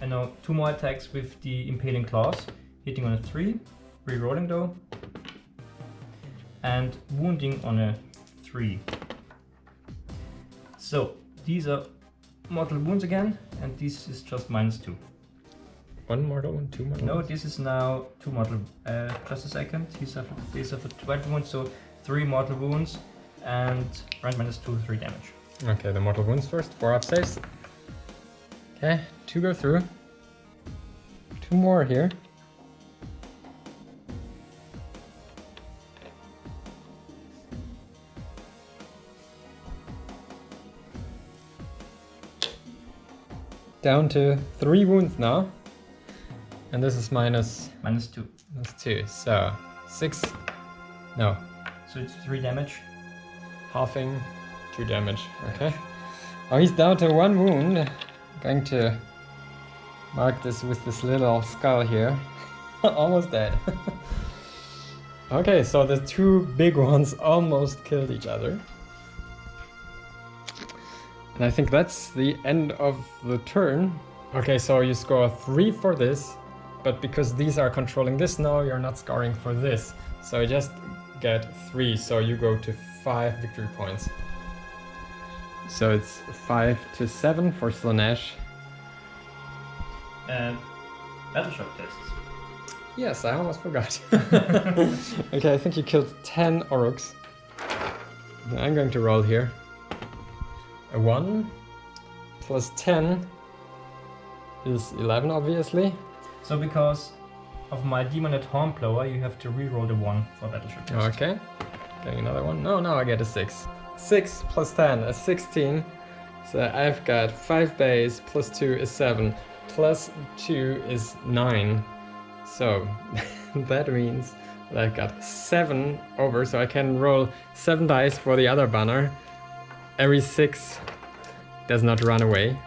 B: And now 2 more attacks with the Impaling Claws, hitting on a 3, rerolling though, and wounding on a 3. So these are mortal wounds again, and this is just -2.
A: 1 mortal wound, 2 mortal
B: No,
A: wounds?
B: this is now 2 mortal. Just a second. They suffered 12 wounds, so 3 mortal wounds, and rend -2, 3 damage.
A: Okay, the mortal wounds first. 4 up saves. Okay, 2 go through. 2 more here. Down to 3 wounds now. And this is minus...
B: Minus 2.
A: Minus 2, so 6... No.
B: So it's 3 damage.
A: Halving, 2 damage, okay. Oh, he's down to 1 wound. I'm going to mark this with this little skull here. Almost dead. Okay, so the 2 big ones almost killed each other. And I think that's the end of the turn. Okay, so you score 3 for this, but because these are controlling this now, you're not scoring for this. So you just get 3, so you go to 5 victory points. So it's 5 to 7 for Slaanesh.
B: Battle shock tests.
A: Yes, I almost forgot. Okay, I think you killed 10 Oruks. I'm going to roll here. A 1 plus 10 is 11, obviously.
B: So because of my Demonite Hornblower, you have to reroll the 1 for battle shock test.
A: Okay, getting another one. No, now I get a 6. 6 plus 10 is 16. So I've got 5 base plus 2 is 7. Plus 2 is 9. So that means that I've got 7 over, so I can roll 7 dice for the other banner. Every 6 does not run away.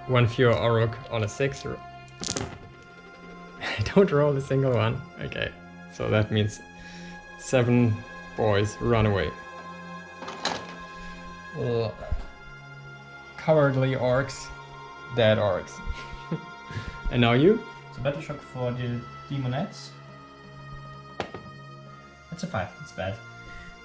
A: 1 fewer Oruk on a 6. I don't roll a single one. Okay, so that means 7 boys run away. Ugh. Cowardly orcs, dead orcs. And now you?
B: So battle shock for the Demonites. That's a 5, that's bad.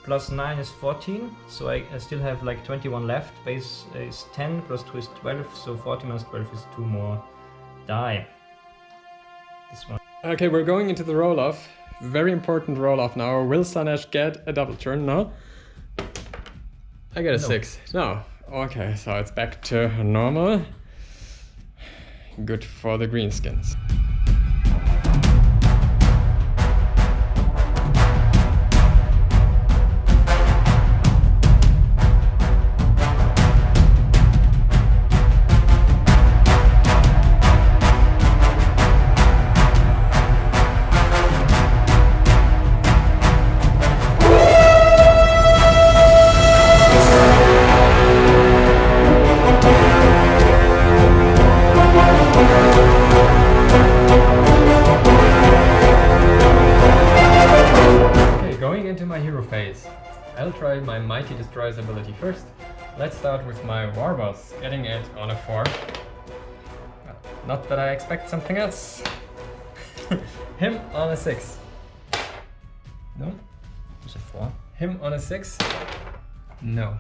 B: Plus 9 is 14, so I still have like 21 left. Base is 10, plus 2 is 12, so 14 minus 12 is 2 more die. This one.
A: Okay, we're going into the roll-off. Very important roll-off now. Will Slaanesh get a double turn? No. I get a 6. No. Okay, so it's back to normal. Good for the Greenskinz. I'll try my Mighty Destroyer's ability first. Let's start with my Warboss, getting it on a 4. Not that I expect something else. Him on a 6. No?
B: It's a 4.
A: Him on a 6. No.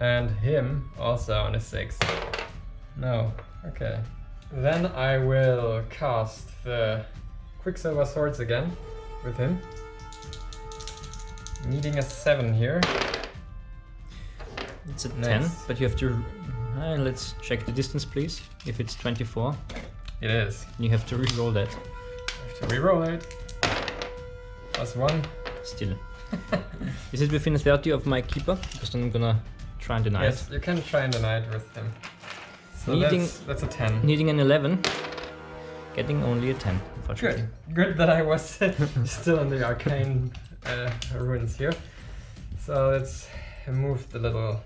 A: And him also on a 6. No. Okay. Then I will cast the Quicksilver Swords again with him. Needing a 7 here.
B: It's a 10, but you have to... let's check the distance, please. If it's 24.
A: It is.
B: You have to re-roll that.
A: I have to re-roll it. Plus 1.
B: Still. Is it within 30 of my keeper? Because then I'm gonna try and deny
A: Yes,
B: it.
A: you can try and deny it with him. So
B: Needing-
A: that's a 10.
B: Needing an 11. Getting only a 10, unfortunately.
A: Good that I was still in the arcane ruins here. So let's move the little...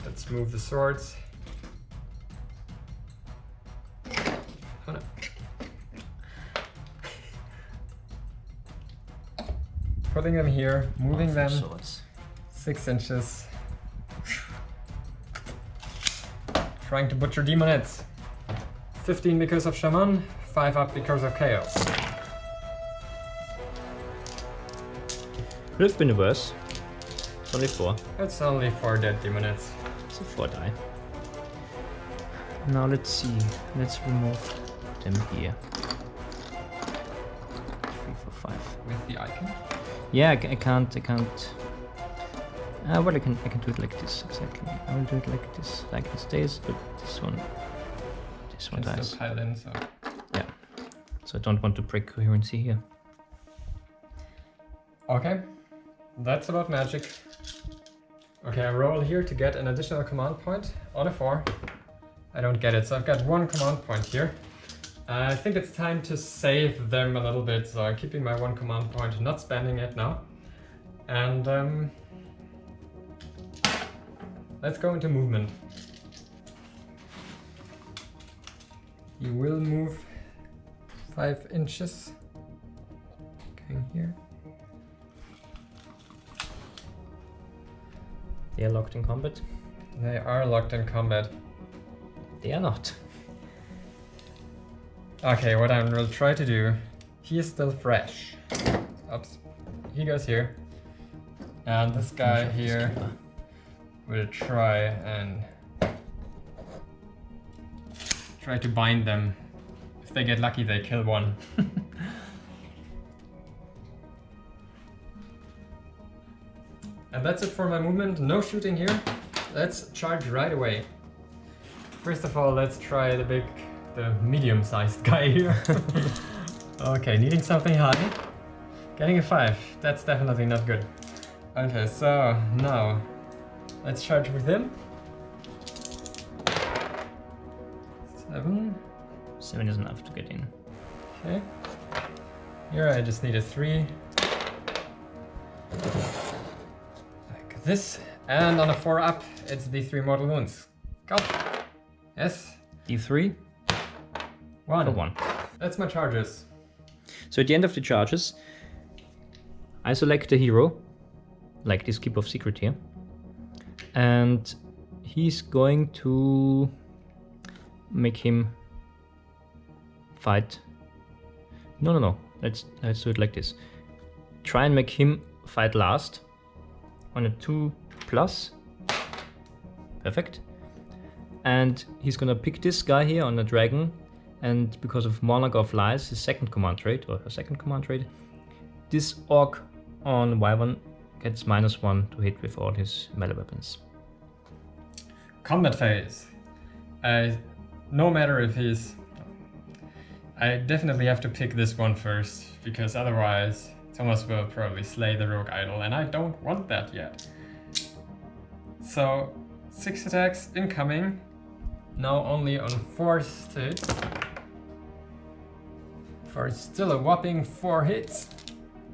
A: Let's move the swords. Oh no. Putting them here, moving them
B: Swords.
A: 6 inches. Trying to butcher Demonites. 15 because of Shaman, 5 up because of Chaos.
B: Could have been worse. It's only 4.
A: It's only 4 dead Demonites.
B: It's a 4 die. Now let's see. Let's remove them here. 3, 4, 5.
A: with the icon?
B: Yeah, I can't. Well, I can do it like this exactly. I will do it like this. Like it stays, but this one dies.
A: Still pile in, so.
B: Yeah. So I don't want to break coherency here.
A: Okay, that's about magic. Okay, I roll here to get an additional command point on a 4. I don't get it, so I've got 1 command point here. I think it's time to save them a little bit, so I'm keeping my 1 command point, not spending it now. And let's go into movement. You will move 5 inches. Going here.
B: They are locked in combat.
A: They are locked in combat.
B: They are not.
A: Okay, what I will try to do, he is still fresh. Oops. He goes here. And this guy here will try to bind them. If they get lucky, they kill one. And that's it for my movement. No shooting here. Let's charge right away. First of all, let's try the medium-sized guy here. Okay, needing something high. Getting a 5. That's definitely not good. Okay, so now let's charge with him. 7.
B: 7 is enough to get in.
A: Okay. Here I just need a 3. Like this. And on a 4 up, it's D3 mortal wounds. Go. Yes.
B: D3.
A: 1.
B: For 1.
A: That's my charges.
B: So at the end of the charges, I select a hero, like this Keep of Secret here, and he's going to make him fight. No. Let's do it like this. Try and make him fight last on a 2+. Perfect. And he's gonna pick this guy here on the dragon, and because of Monarch of Lies, his second command trait, or her second command trait, this orc on Wyvern gets -1 to hit with all his melee weapons.
A: Combat phase. No matter if he's... I definitely have to pick this one first, because otherwise Thomas will probably slay the rogue idol, and I don't want that yet. So, 6 attacks incoming. Now only on 4th hit. For still a whopping 4 hits.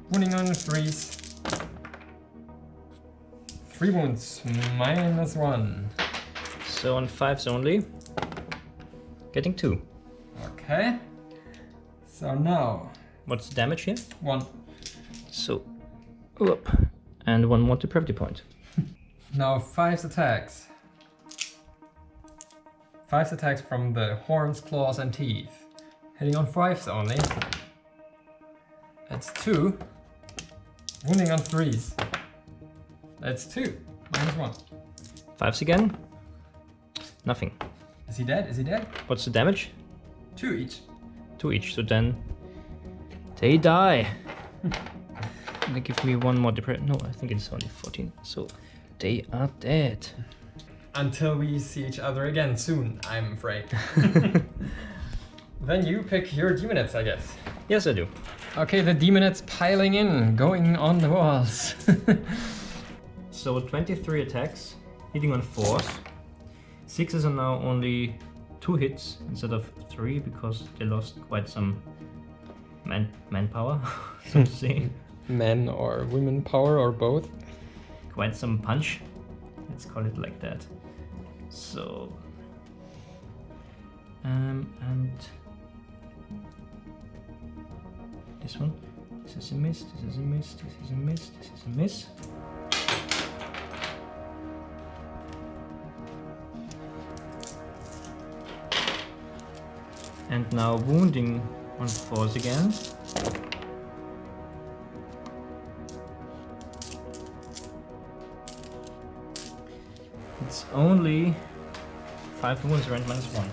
A: Wounding on 3s. 3 wounds, -1.
B: So on 5s only, getting 2.
A: Okay. So now...
B: What's the damage here?
A: 1.
B: So, up. And 1 more depravity point.
A: Now 5 attacks. 5 attacks from the horns, claws and teeth. Hitting on 5s only. That's 2. Wounding on 3s. That's 2. -1.
B: 5s again. Nothing.
A: Is he dead? Is he dead?
B: What's the damage?
A: 2 each.
B: 2 each, so then they die. They give me 1 more depravity. No, I think it's only 14. So they are dead.
A: Until we see each other again soon, I'm afraid. Then you pick your demonettes, I guess.
B: Yes, I do.
A: Okay, the demonettes piling in, going on the walls.
B: So 23 attacks, hitting on 4s. 6s are now only 2 hits instead of 3 because they lost quite some manpower, so to say.
A: Men or women power or both.
B: Quite some punch. Let's call it like that. So, and this one. This is a miss. This is a miss. This is a miss. This is a miss. And now wounding on 4s again. It's only 5 wounds around-1.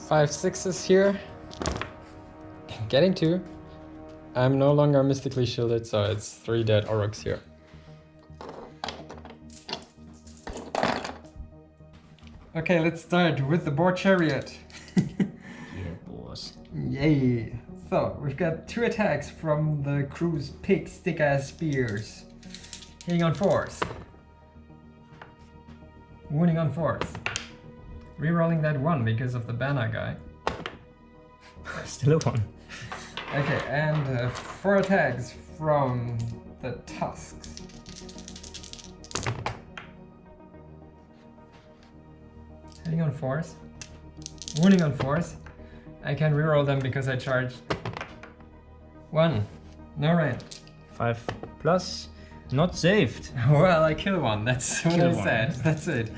A: 5 6s here. Getting 2. I'm no longer mystically shielded, so it's 3 dead Aurochs here. Okay, let's start with the board Chariot.
B: Yeah, boss.
A: Yay! So, we've got 2 attacks from the crew's pig stick-ass spears. Hitting on 4s. Wounding on 4s. Rerolling that 1 because of the banner guy.
B: Still a 1.
A: Okay, and 4 attacks from the tusks. Hitting on 4s. Wounding on 4s. I can reroll them because I charged 1. No range.
B: 5 plus. Not saved.
A: Well, I kill 1. That's what I said. That's it.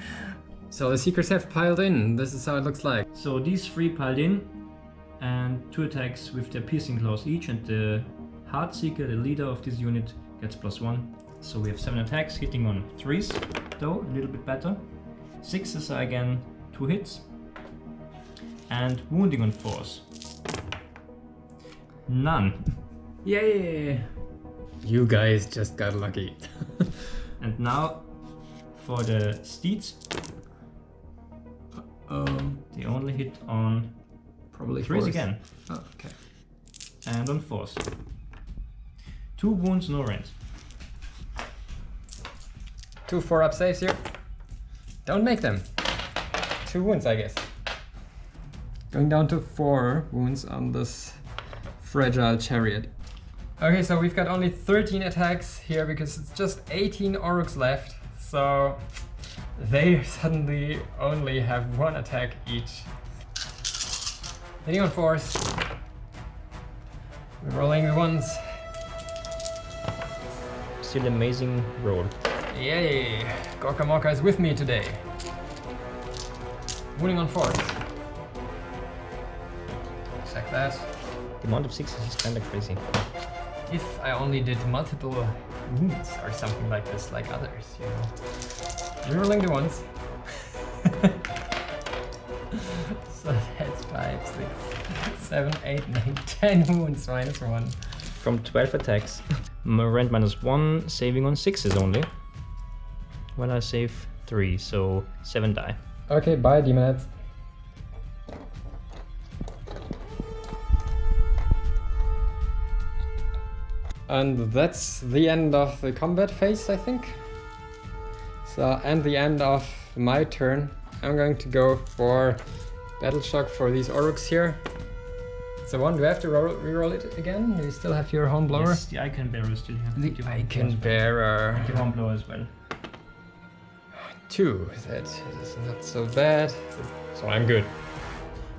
A: So the Seekers have piled in. This is how it looks like.
B: So these 3 piled in, and 2 attacks with their piercing claws each, and the Heartseeker, the leader of this unit, gets +1. So we have 7 attacks, hitting on 3s, though a little bit better. 6s are again 2 hits, and wounding on 4s. None.
A: Yay! You guys just got lucky.
B: And now for the steeds. They only hit on
A: Probably
B: 3s
A: 4s
B: again,
A: Oh, okay.
B: and on 4s. 2 wounds, no range.
A: 2 4-up saves here. Don't make them. 2 wounds, I guess. Going down to 4 wounds on this fragile Chariot. Okay, so we've got only 13 attacks here because it's just 18 Aurochs left. So they suddenly only have 1 attack each. Hitting on 4s. We're rolling the 1s.
B: Still amazing roll.
A: Yay! Gorka Morka is with me today. Wounding on 4s. Check that.
B: The amount of 6s is kinda crazy.
A: If I only did multiple wounds or something like this, like others, you know. Rerolling the 1s. So that's 5, 6, 7, 8, 9, 10 wounds -1.
B: From 12 attacks. Rend -1, saving on 6s only. Well, I save 3, so 7 die.
A: Okay, bye, Demonets. And that's the end of the combat phase, I think. So, and the end of my turn. I'm going to go for Battle Shock for these Aurochs here. So 1, do I have to reroll it again? Do you still have your Hornblower?
B: Yes, the Icon Bearer is still here.
A: The Icon Bearer.
B: The Hornblower as well.
A: 2, that is not so bad. So I'm good.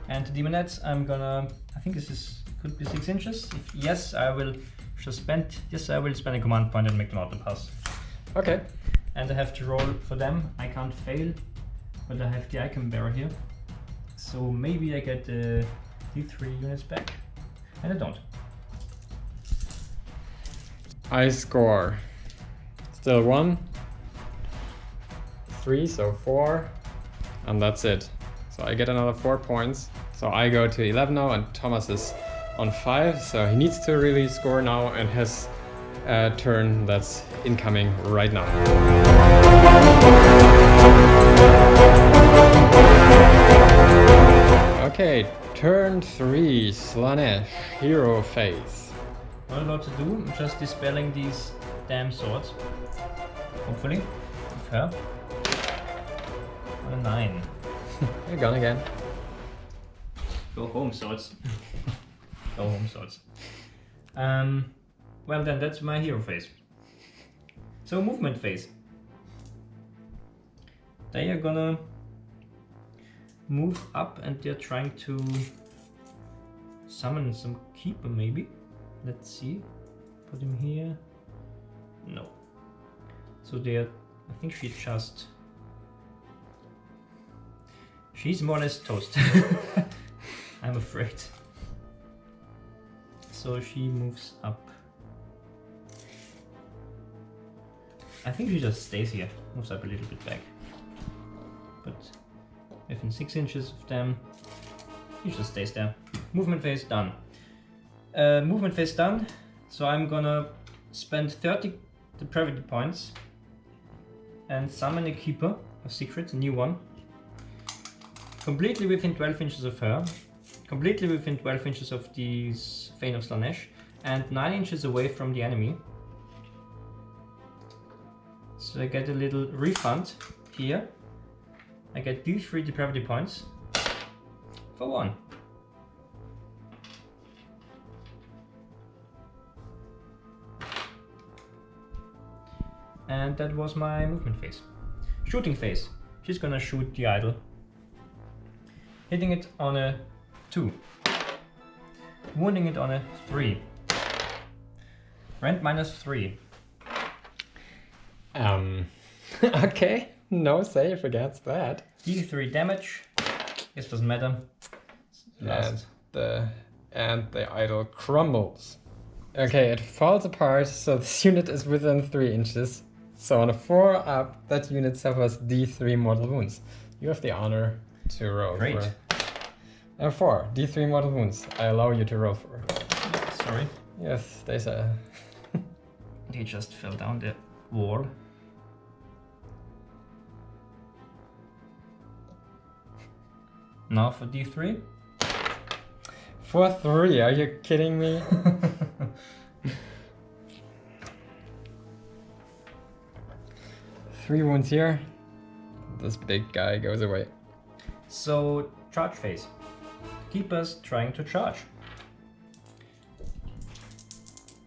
B: And the Demonettes, I'm gonna, I think could be 6 inches. If yes, I will spend a command point and make them auto pass.
A: Okay.
B: And I have to roll for them. I can't fail, but I have the Icon Bearer here. So maybe I get the D3 units back, and I don't.
A: I score still 1, 3, so 4, and that's it. So I get another 4 points. So I go to 11 now, and Thomas is on 5, so he needs to really score now and has a turn that's incoming right now. Okay, turn 3, Slaanesh, hero phase.
B: Not a lot to do, I'm just dispelling these damn swords. Hopefully, with her. On a 9.
A: You're gone again.
B: Go home, swords. Go home, swords. Well then, that's my hero phase. So, movement phase. They are gonna move up and they're trying to summon some keeper maybe. Let's see. Put him here. No. So they're, I think she's more or less toast. I'm afraid. So she moves up. I think she just stays here, moves up a little bit back. But within 6 inches of them, he just stays there. Movement phase done. Movement phase done. So I'm gonna spend 30 depravity points and summon a Keeper of Secrets, a new one. Completely within 12 inches of her, completely within 12 inches of these Thane of Slaanesh, and 9 inches away from the enemy. So I get a little refund here. I get D3 depravity points for 1. And that was my movement phase. Shooting phase. She's gonna shoot the idol. Hitting it on a 2. Wounding it on a 3. Rend -3.
A: Okay, no save against that.
B: D3 damage. This doesn't matter.
A: And the idol crumbles. Okay, it falls apart, so this unit is within 3 inches. So on a 4 up, that unit suffers D3 mortal wounds. You have the honor to roll.
B: Great.
A: For 4, D3 mortal wounds. I allow you to roll for.
B: Sorry.
A: Yes, they say.
B: They just fell down the wall. Now for D3.
A: For 3, are you kidding me? 3 wounds here. This big guy goes away.
B: So, charge phase. Keeper's trying to charge.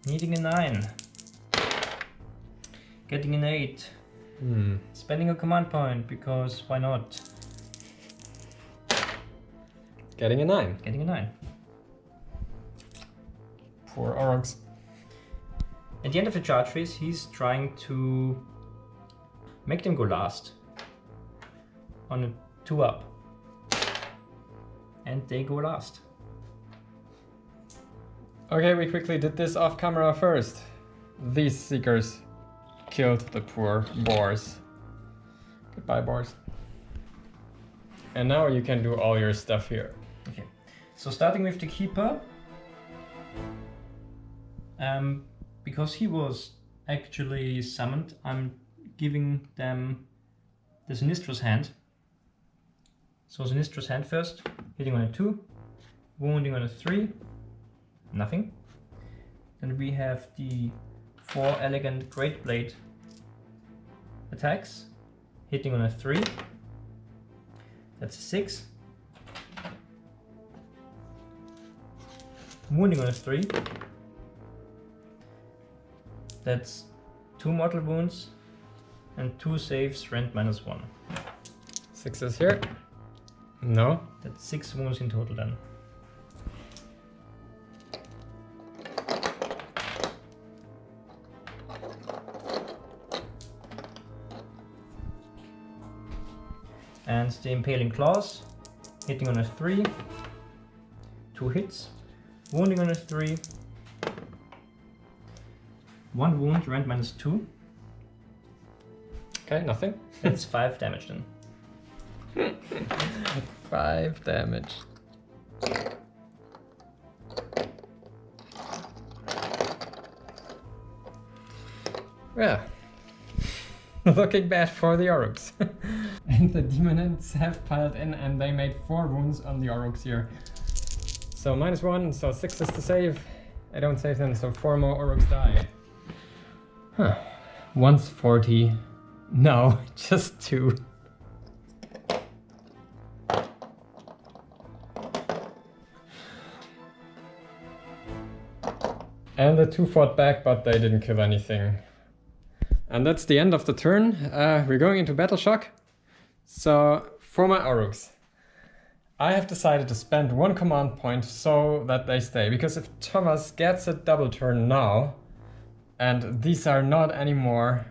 B: Needing a 9. Getting an 8. Spending a command point, because why not?
A: Getting a 9.
B: Getting a 9.
A: Poor orcs.
B: At the end of the charge phase, he's trying to make them go last. On a 2 up. And they go last.
A: Okay, we quickly did this off camera first. These seekers killed the poor boars. Goodbye, boars. And now you can do all your stuff here.
B: Okay, so starting with the Keeper. Because he was actually summoned, I'm giving them the Sinistrous Hand. So Sinistrous Hand first, hitting on a 2, wounding on a 3, nothing. Then we have the 4 elegant Great Blade attacks, hitting on a 3, that's a 6. Wounding on a 3, that's 2 mortal wounds and 2 saves, rend -1.
A: 6 is here. No.
B: That's 6 wounds in total then. And the Impaling Claws, hitting on a 3, 2 hits, wounding on a 3, 1 wound, rend -2.
A: Okay, nothing.
B: That's 5 damage then.
A: 5 damage. Yeah. Looking bad for the orcs. And the demons have piled in and they made 4 wounds on the orcs here. So -1, so 6 is to save. I don't save them, so 4 more orcs die. Huh. Once 40. No, just 2. And the 2 fought back, but they didn't kill anything. And that's the end of the turn. We're going into battle shock. So for my orcs, I have decided to spend 1 command point so that they stay. Because if Thomas gets a double turn now, and these are not anymore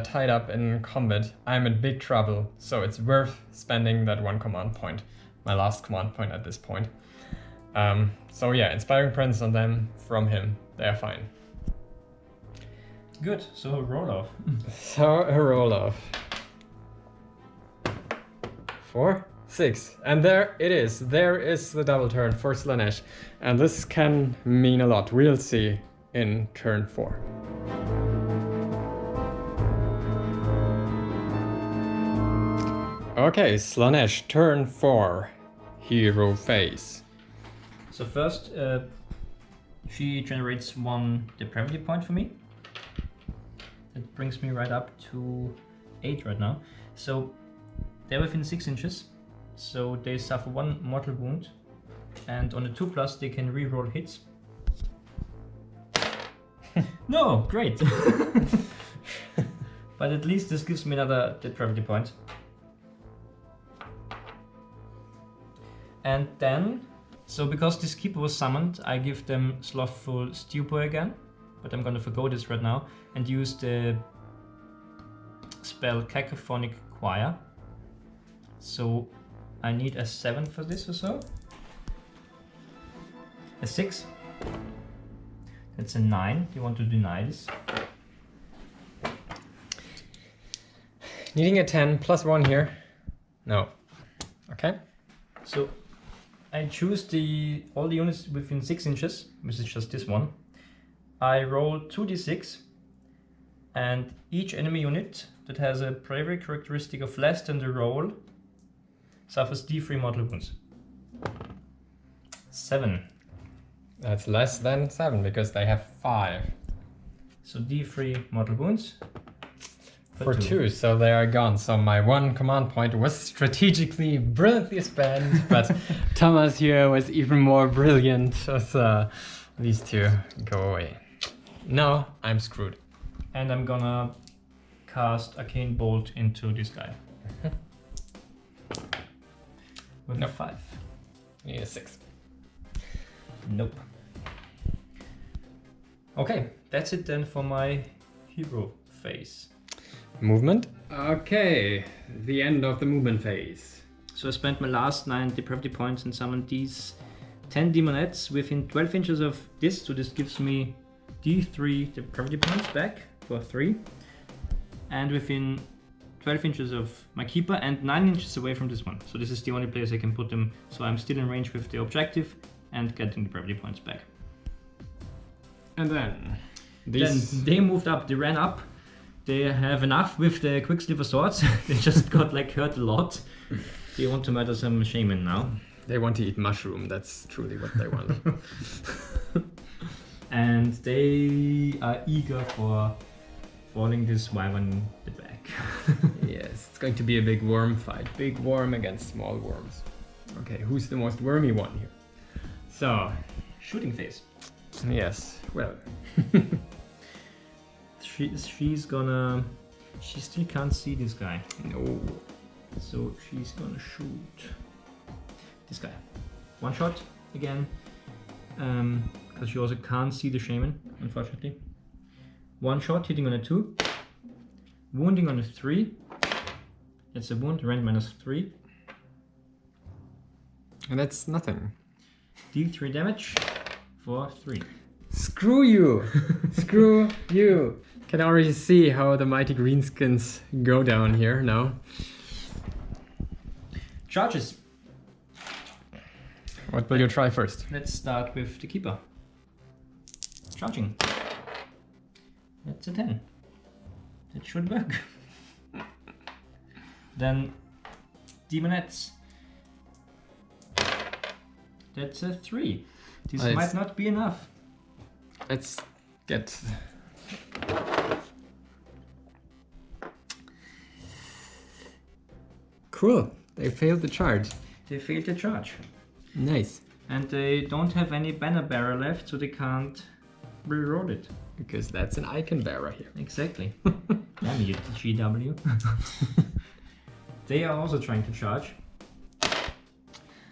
A: tied up in combat, I'm in big trouble. So it's worth spending that 1 command point. My last command point at this point. So yeah, Inspiring Presence on them from him. They're fine.
B: Good, so a roll off.
A: So a roll off. 4, 6. And there it is. There is the double turn for Slaanesh. And this can mean a lot. We'll see. in turn 4. Okay, Slaanesh, turn 4. Hero phase.
B: So first, she generates 1 depravity point for me. That brings me right up to 8 right now. So they're within 6 inches. So they suffer 1 mortal wound. And on the 2+, they can reroll hits. No, great! But at least this gives me another depravity point. And then, so because this keeper was summoned, I give them Slothful Stupor again. But I'm gonna forgo this right now and use the spell Cacophonic Choir. So I need a 7 for this or so. A 6. That's a 9. You want to deny this?
A: Needing a 10 plus 1 here. No. Okay.
B: So I choose all the units within 6 inches, which is just this one. I roll 2d6, and each enemy unit that has a bravery characteristic of less than the roll suffers d3 mortal wounds. 7.
A: That's less than 7 because they have 5.
B: So d3 mortal wounds.
A: For 2, so they are gone. So my 1 command point was strategically brilliantly spent, but Thomas here was even more brilliant. So these 2 go away. Now I'm screwed.
B: And I'm gonna cast Arcane Bolt into this guy. With a 5.
A: You need a 6.
B: Nope. Okay, that's it then for my hero phase.
A: Movement. Okay, the end of the movement phase.
B: So I spent my last 9 depravity points and summoned these 10 demonettes within 12 inches of this. So this gives me d3 depravity points back for 3. And within 12 inches of my keeper and 9 inches away from this one. So this is the only place I can put them. So I'm still in range with the objective and getting depravity points back.
A: And then these...
B: Then they moved up, they ran up. They have enough with the Quicksilver swords. They just got like hurt a lot. They want to murder some shaman now.
A: They want to eat mushroom, that's truly what they want.
B: And they are eager for falling this wyvern in the back.
A: Yes, it's going to be a big worm fight. Big worm against small worms. Okay, who's the most wormy one here? So,
B: Shooting phase.
A: yes, well.
B: She's gonna... She still can't see this guy.
A: No.
B: So she's gonna shoot this guy. 1 shot again. Because she also can't see the shaman, unfortunately. 1 shot hitting on a 2. Wounding on a 3. That's a wound, rend -3.
A: And that's nothing.
B: D3 damage for 3.
A: Screw you! Screw you! Can already see how the mighty Greenskinz go down here now.
B: Charges.
A: What will you try first?
B: Let's start with the keeper. Charging. That's a 10. That should work. Then demonettes. That's a 3. This might not be enough.
A: Let's get... Cool. They failed the charge.
B: They failed the charge.
A: Nice.
B: And they don't have any banner bearer left, so they can't reroll it.
A: Because that's an icon bearer here.
B: Exactly. Damn you, GW. They are also trying to charge.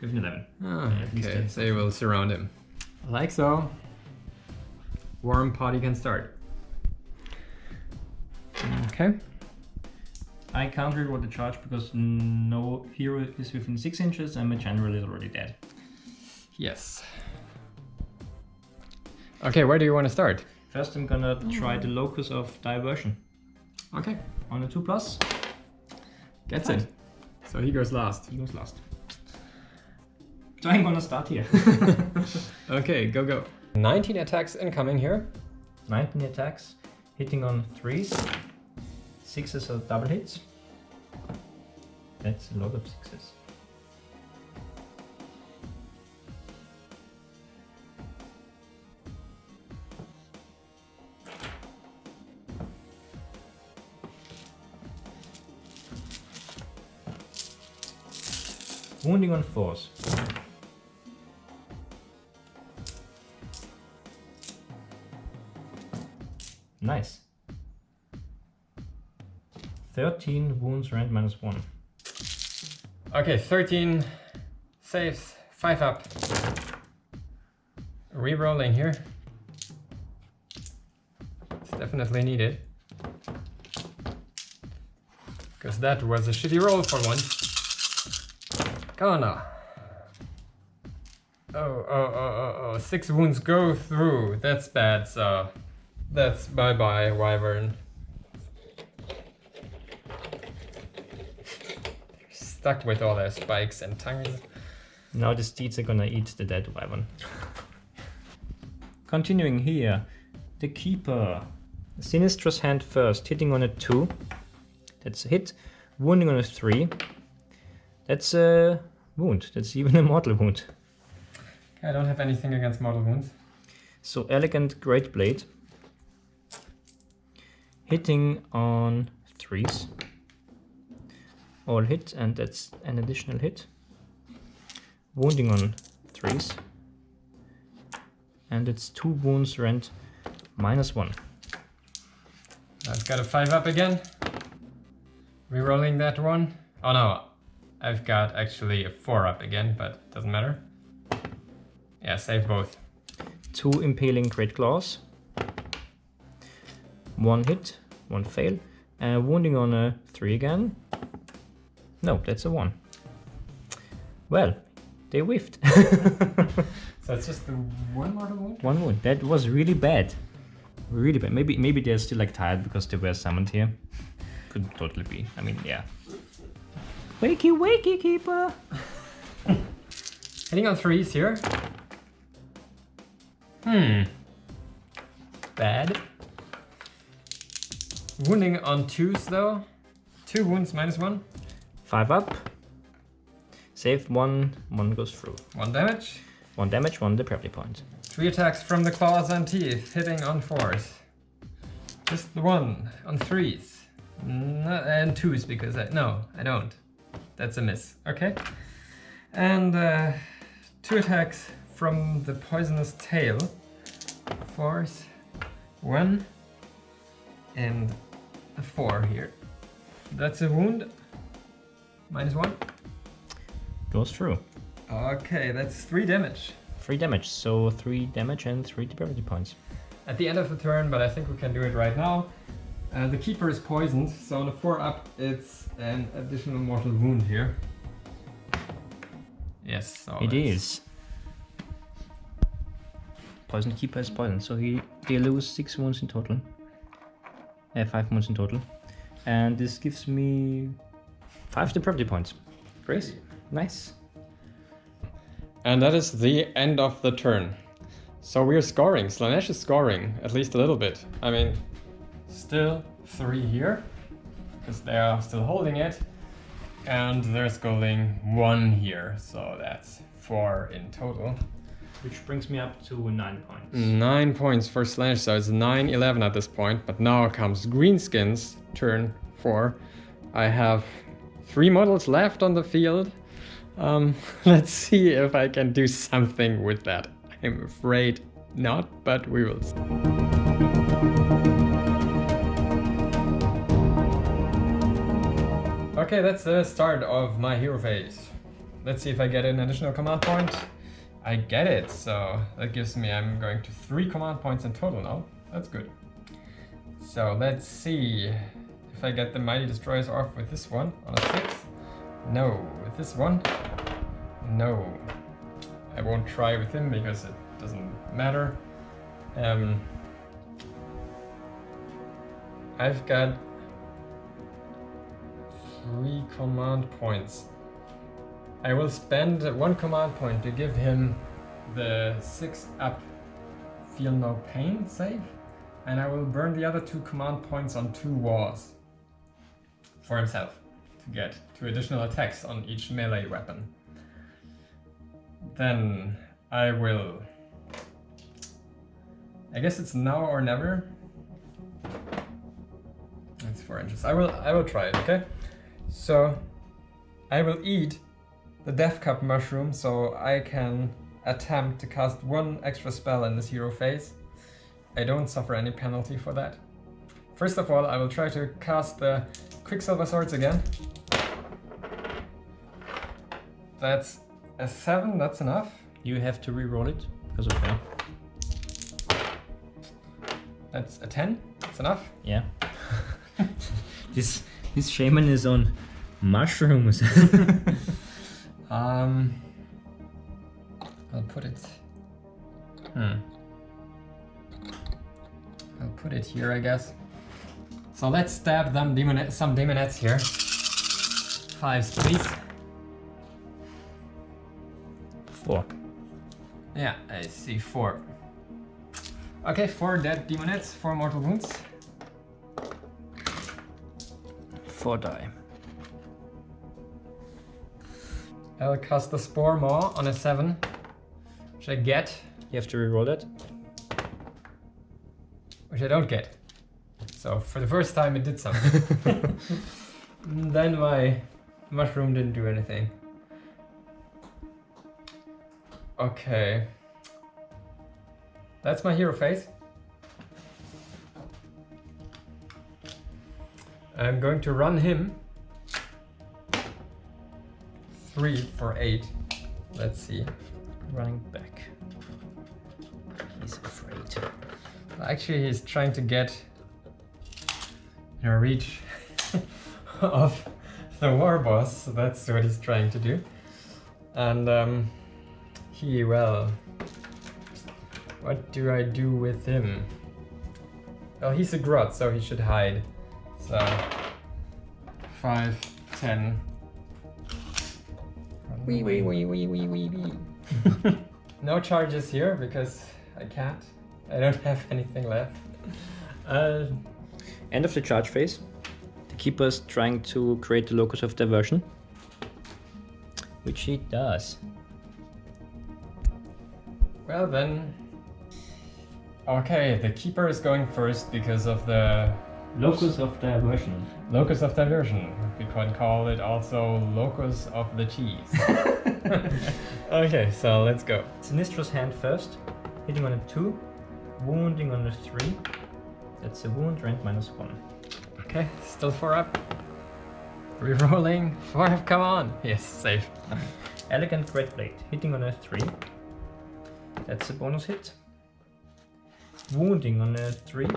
B: With an 11.
A: Oh,
B: At least
A: okay,
B: that's
A: they will surround him. Like so. Worm party can start. Okay.
B: I can't reroll the charge because no hero is within 6 inches and my general is already dead.
A: Yes. Okay, where do you want to start?
B: First I'm gonna try the locus of diversion.
A: Okay.
B: On a 2+.
A: Gets it. So he goes last.
B: He goes last. So I'm gonna start here.
A: Okay, go. 19 attacks incoming here.
B: 9 penny attacks, hitting on 3s. 6s are double hits. That's a lot of 6s. Wounding on 4s. Nice. 13 wounds, rend -1.
A: Okay, 13 saves, 5 up. Rerolling here. It's definitely needed. Because that was a shitty roll for once. Come on now. Oh, 6 wounds go through. That's bad, so that's bye-bye, Wyvern. They're stuck with all their spikes and tongues.
B: Now the steeds are gonna eat the dead wyvern. Continuing here, the Keeper. Sinistrous Hand first, hitting on a 2. That's a hit. Wounding on a 3. That's a wound. That's even a mortal wound.
A: I don't have anything against mortal wounds.
B: So Elegant Great Blade. Hitting on 3s. All hit, and that's an additional hit. Wounding on 3s. And it's 2 wounds, rend -1.
A: I've got a 5 up again. Rerolling that one. Oh no, I've got actually a 4 up again, but doesn't matter. Yeah, save both.
B: 2 Impaling Great Claws. 1 hit, 1 fail. Wounding on a 3 again. No, that's a 1. Well, they whiffed.
A: So it's just the 1 mortal wound?
B: 1 wound. That was really bad. Really bad. Maybe they're still like tired because they were summoned here. Could totally be. I mean, yeah. Wakey, wakey, Keeper!
A: Hitting on 3s here. Bad. Wounding on 2s though. 2 wounds, -1.
B: 5 up. Save 1. 1 goes through.
A: 1 damage.
B: 1 damage, 1 depravity point.
A: 3 attacks from the claws and teeth, hitting on 4s. Just the 1 on 3s. And 2s because I don't. That's a miss. Okay. And 2 attacks from the poisonous tail. 4s. 1 and a 4 here. That's a wound. -1.
B: Goes through.
A: Okay, that's 3 damage.
B: 3 damage, so 3 damage and 3 depravity points.
A: At the end of the turn, but I think we can do it right now. The Keeper is poisoned, so on a 4 up, it's an additional mortal wound here. Yes, so
B: It is. Poison Keeper is poisoned, so they lose 6 wounds in total. 5 wounds in total. And this gives me 5 depravity points. Great. Nice.
A: And that is the end of the turn. So we're scoring. Slaanesh is scoring, at least a little bit. I mean, still 3 here, because they are still holding it. And they're scoring 1 here, so that's 4 in total.
B: Which brings me up to 9 points.
A: 9 points for Slaanesh, so it's 9-11 at this point. But now comes Greenskinz, turn 4. I have 3 models left on the field. Let's see if I can do something with that. I'm afraid not, but we will see. Okay, that's the start of my hero phase. Let's see if I get an additional command point. I get it, so that gives me, I'm going to 3 command points in total now. That's good. So let's see if I get the Mighty Destroyers off with this one on a 6. No, with this one. No. I won't try with him because it doesn't matter. I've got 3 command points. I will spend 1 command point to give him the 6 up Feel No Pain save. And I will burn the other 2 command points on 2 wars for himself to get 2 additional attacks on each melee weapon. Then I will... I guess it's now or never. That's 4 inches. I will try it, okay? So I will eat the Death Cup mushroom so I can attempt to cast 1 extra spell in this hero phase. I don't suffer any penalty for that. First of all, I will try to cast the Quicksilver Swords again. That's a 7, that's enough.
B: You have to re-roll it because of that.
A: That's a 10, that's enough.
B: Yeah. This shaman is on mushrooms.
A: I'll put it... I'll put it here, I guess. So let's stab them some demonettes here. 5s, please.
B: 4.
A: Yeah, I see 4. Okay, 4 dead demonettes, 4 mortal wounds.
B: 4 die.
A: I'll cast the Spore Maw on a 7, which I get,
B: You have to re-roll that.
A: which I don't get. So for the first time it did something. Then my mushroom didn't do anything. Okay. That's my hero phase. I'm going to run him. 3 for 8. Let's see.
B: Running back. He's afraid.
A: Actually, he's trying to get in a reach of the war boss. So that's what he's trying to do. And well, what do I do with him? Well, he's a grot, so he should hide. So 5, 10. Wee. No charges here because I can't. I don't have anything left.
B: End of the charge phase. The keeper's trying to create the locus of diversion, which he does.
A: Well then, okay, the keeper is going first because of the
B: Locus of diversion.
A: locus of diversion. We can call it also locus of the cheese. Okay, so let's go.
B: Sinistra's hand first, hitting on a 2, wounding on a 3. That's a wound, rank -1.
A: Okay, still 4 up. Rerolling. 4 up, come on. Yes, safe.
B: Elegant Great Blade, hitting on a 3. That's a bonus hit. Wounding on a 3.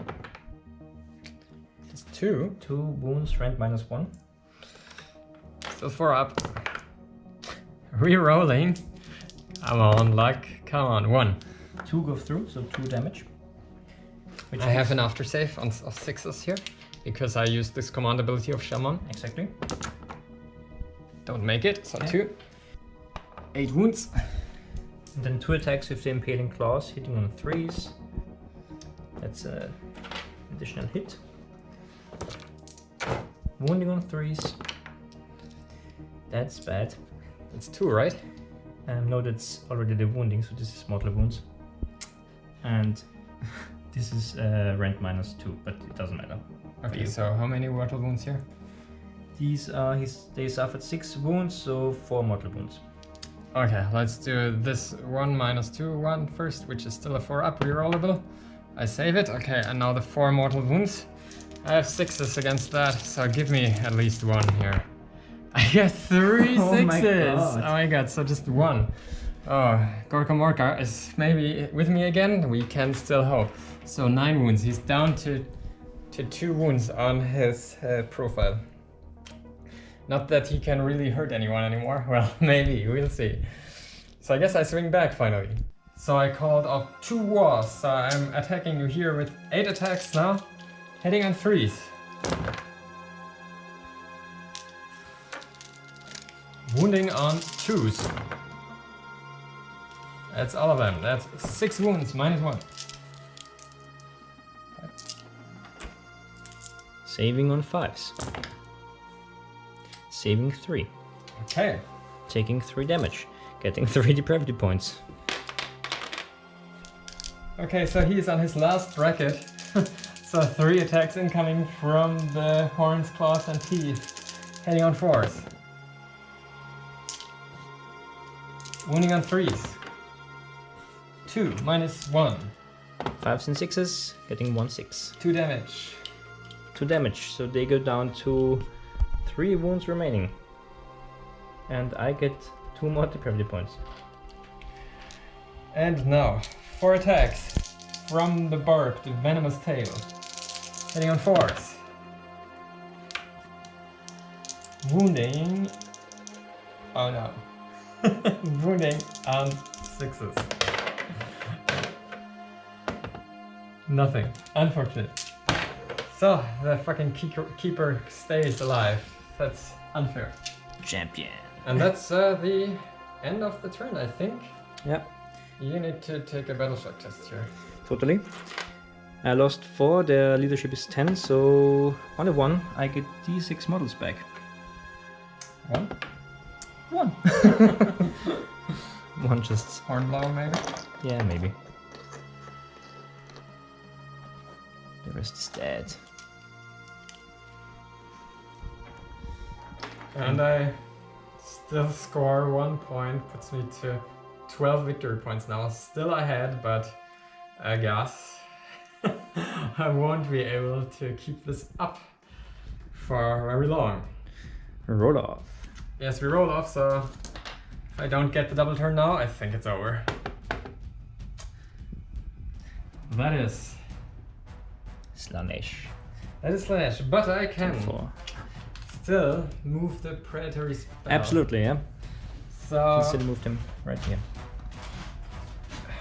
A: It's 2.
B: 2 wounds, rank -1.
A: Still 4 up. Rerolling. Come on, luck. Come on, 1.
B: 2 go through, so 2 damage. Which
A: I have an aftersave of 6s here because I used this command ability of Shaman.
B: Exactly.
A: Don't make it, so
B: Okay.
A: 2. 8 wounds.
B: And then 2 attacks with the Impaling Claws, hitting on 3s. That's an additional hit. Wounding on 3s. That's bad.
A: It's 2, right?
B: No, that's already the wounding, so this is mortal wounds. And this is rank -2, but it doesn't matter.
A: Okay, so how many mortal wounds here?
B: These are they suffered 6 wounds, so 4 mortal wounds.
A: Okay, let's do this 1 -2 one first, which is still a 4 up, rerollable. I save it. Okay, and now the 4 mortal wounds. I have 6s against that, so give me at least 1 here. I get 3
B: Oh
A: 6s!
B: my god.
A: Oh my god, so just 1. Oh, Gorka Morka is maybe with me again. We can still hope. So 9 wounds. He's down to 2 wounds on his profile. Not that he can really hurt anyone anymore. Well, maybe, we'll see. So I guess I swing back finally. So I called off 2 wars. So I'm attacking you here with 8 attacks now. Hitting on 3s. Wounding on 2s. That's all of them. That's 6 wounds, -1.
B: Saving on 5s. Saving 3.
A: Okay.
B: Taking 3 damage. Getting 3 depravity points.
A: Okay, so he's on his last bracket. So 3 attacks incoming from the horns, claws, and teeth. Heading on 4s. Wounding on 3s. 2 minus 1.
B: 5s and 6s, getting 1/6.
A: 2 damage.
B: 2 damage, so they go down to 3 wounds remaining. And I get 2 more depravity points.
A: And now, 4 attacks from the barbed venomous tail. Heading on 4s. Wounding. Oh no. Wounding on 6s. Nothing. Unfortunate. So, the fucking keeper stays alive. That's unfair.
B: Champion.
A: And that's the end of the turn, I think.
B: Yeah,
A: You need to take a battle shock test here.
B: totally. I lost 4, their leadership is 10, so on a 1, I get D6 models back.
A: 1?
B: 1. 1 just.
A: Hornblower, maybe?
B: Yeah, maybe. The rest is dead.
A: And I still score 1 point, puts me to 12 victory points now. Still ahead, but I guess I won't be able to keep this up for very long.
B: Roll off.
A: Yes, we roll off, so if I don't get the double turn now, I think it's over. That is
B: Slaanesh.
A: Slaanesh, but I can
B: 4.
A: still move the predatory spell.
B: Absolutely, yeah.
A: So
B: You still moved him right here.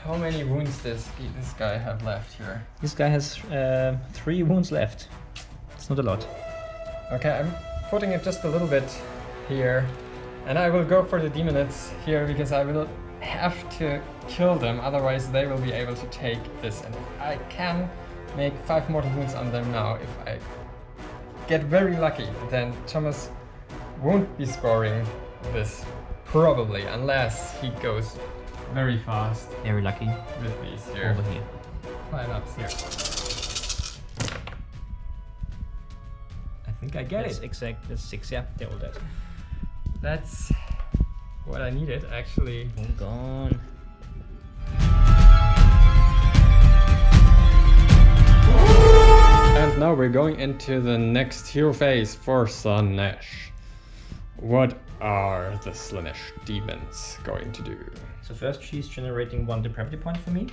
A: how many wounds does this guy have left here?
B: This guy has 3 wounds left. It's not a lot.
A: Okay, I'm putting it just a little bit here, and I will go for the demonids here because I will have to kill them, otherwise they will be able to take this, and I can make 5 mortal wounds on them now. If I get very lucky, then Thomas won't be scoring this, probably, unless he goes very fast
B: Very lucky.
A: with these here.
B: Over here.
A: Lineups here. I think I get
B: That's
A: it.
B: exact. That's 6. Yeah, they're all dead.
A: That's what I needed, actually.
B: All gone.
A: And now we're going into the next hero phase for Slaanesh. What are the Slaanesh demons going to do?
B: So first she's generating 1 depravity point for me.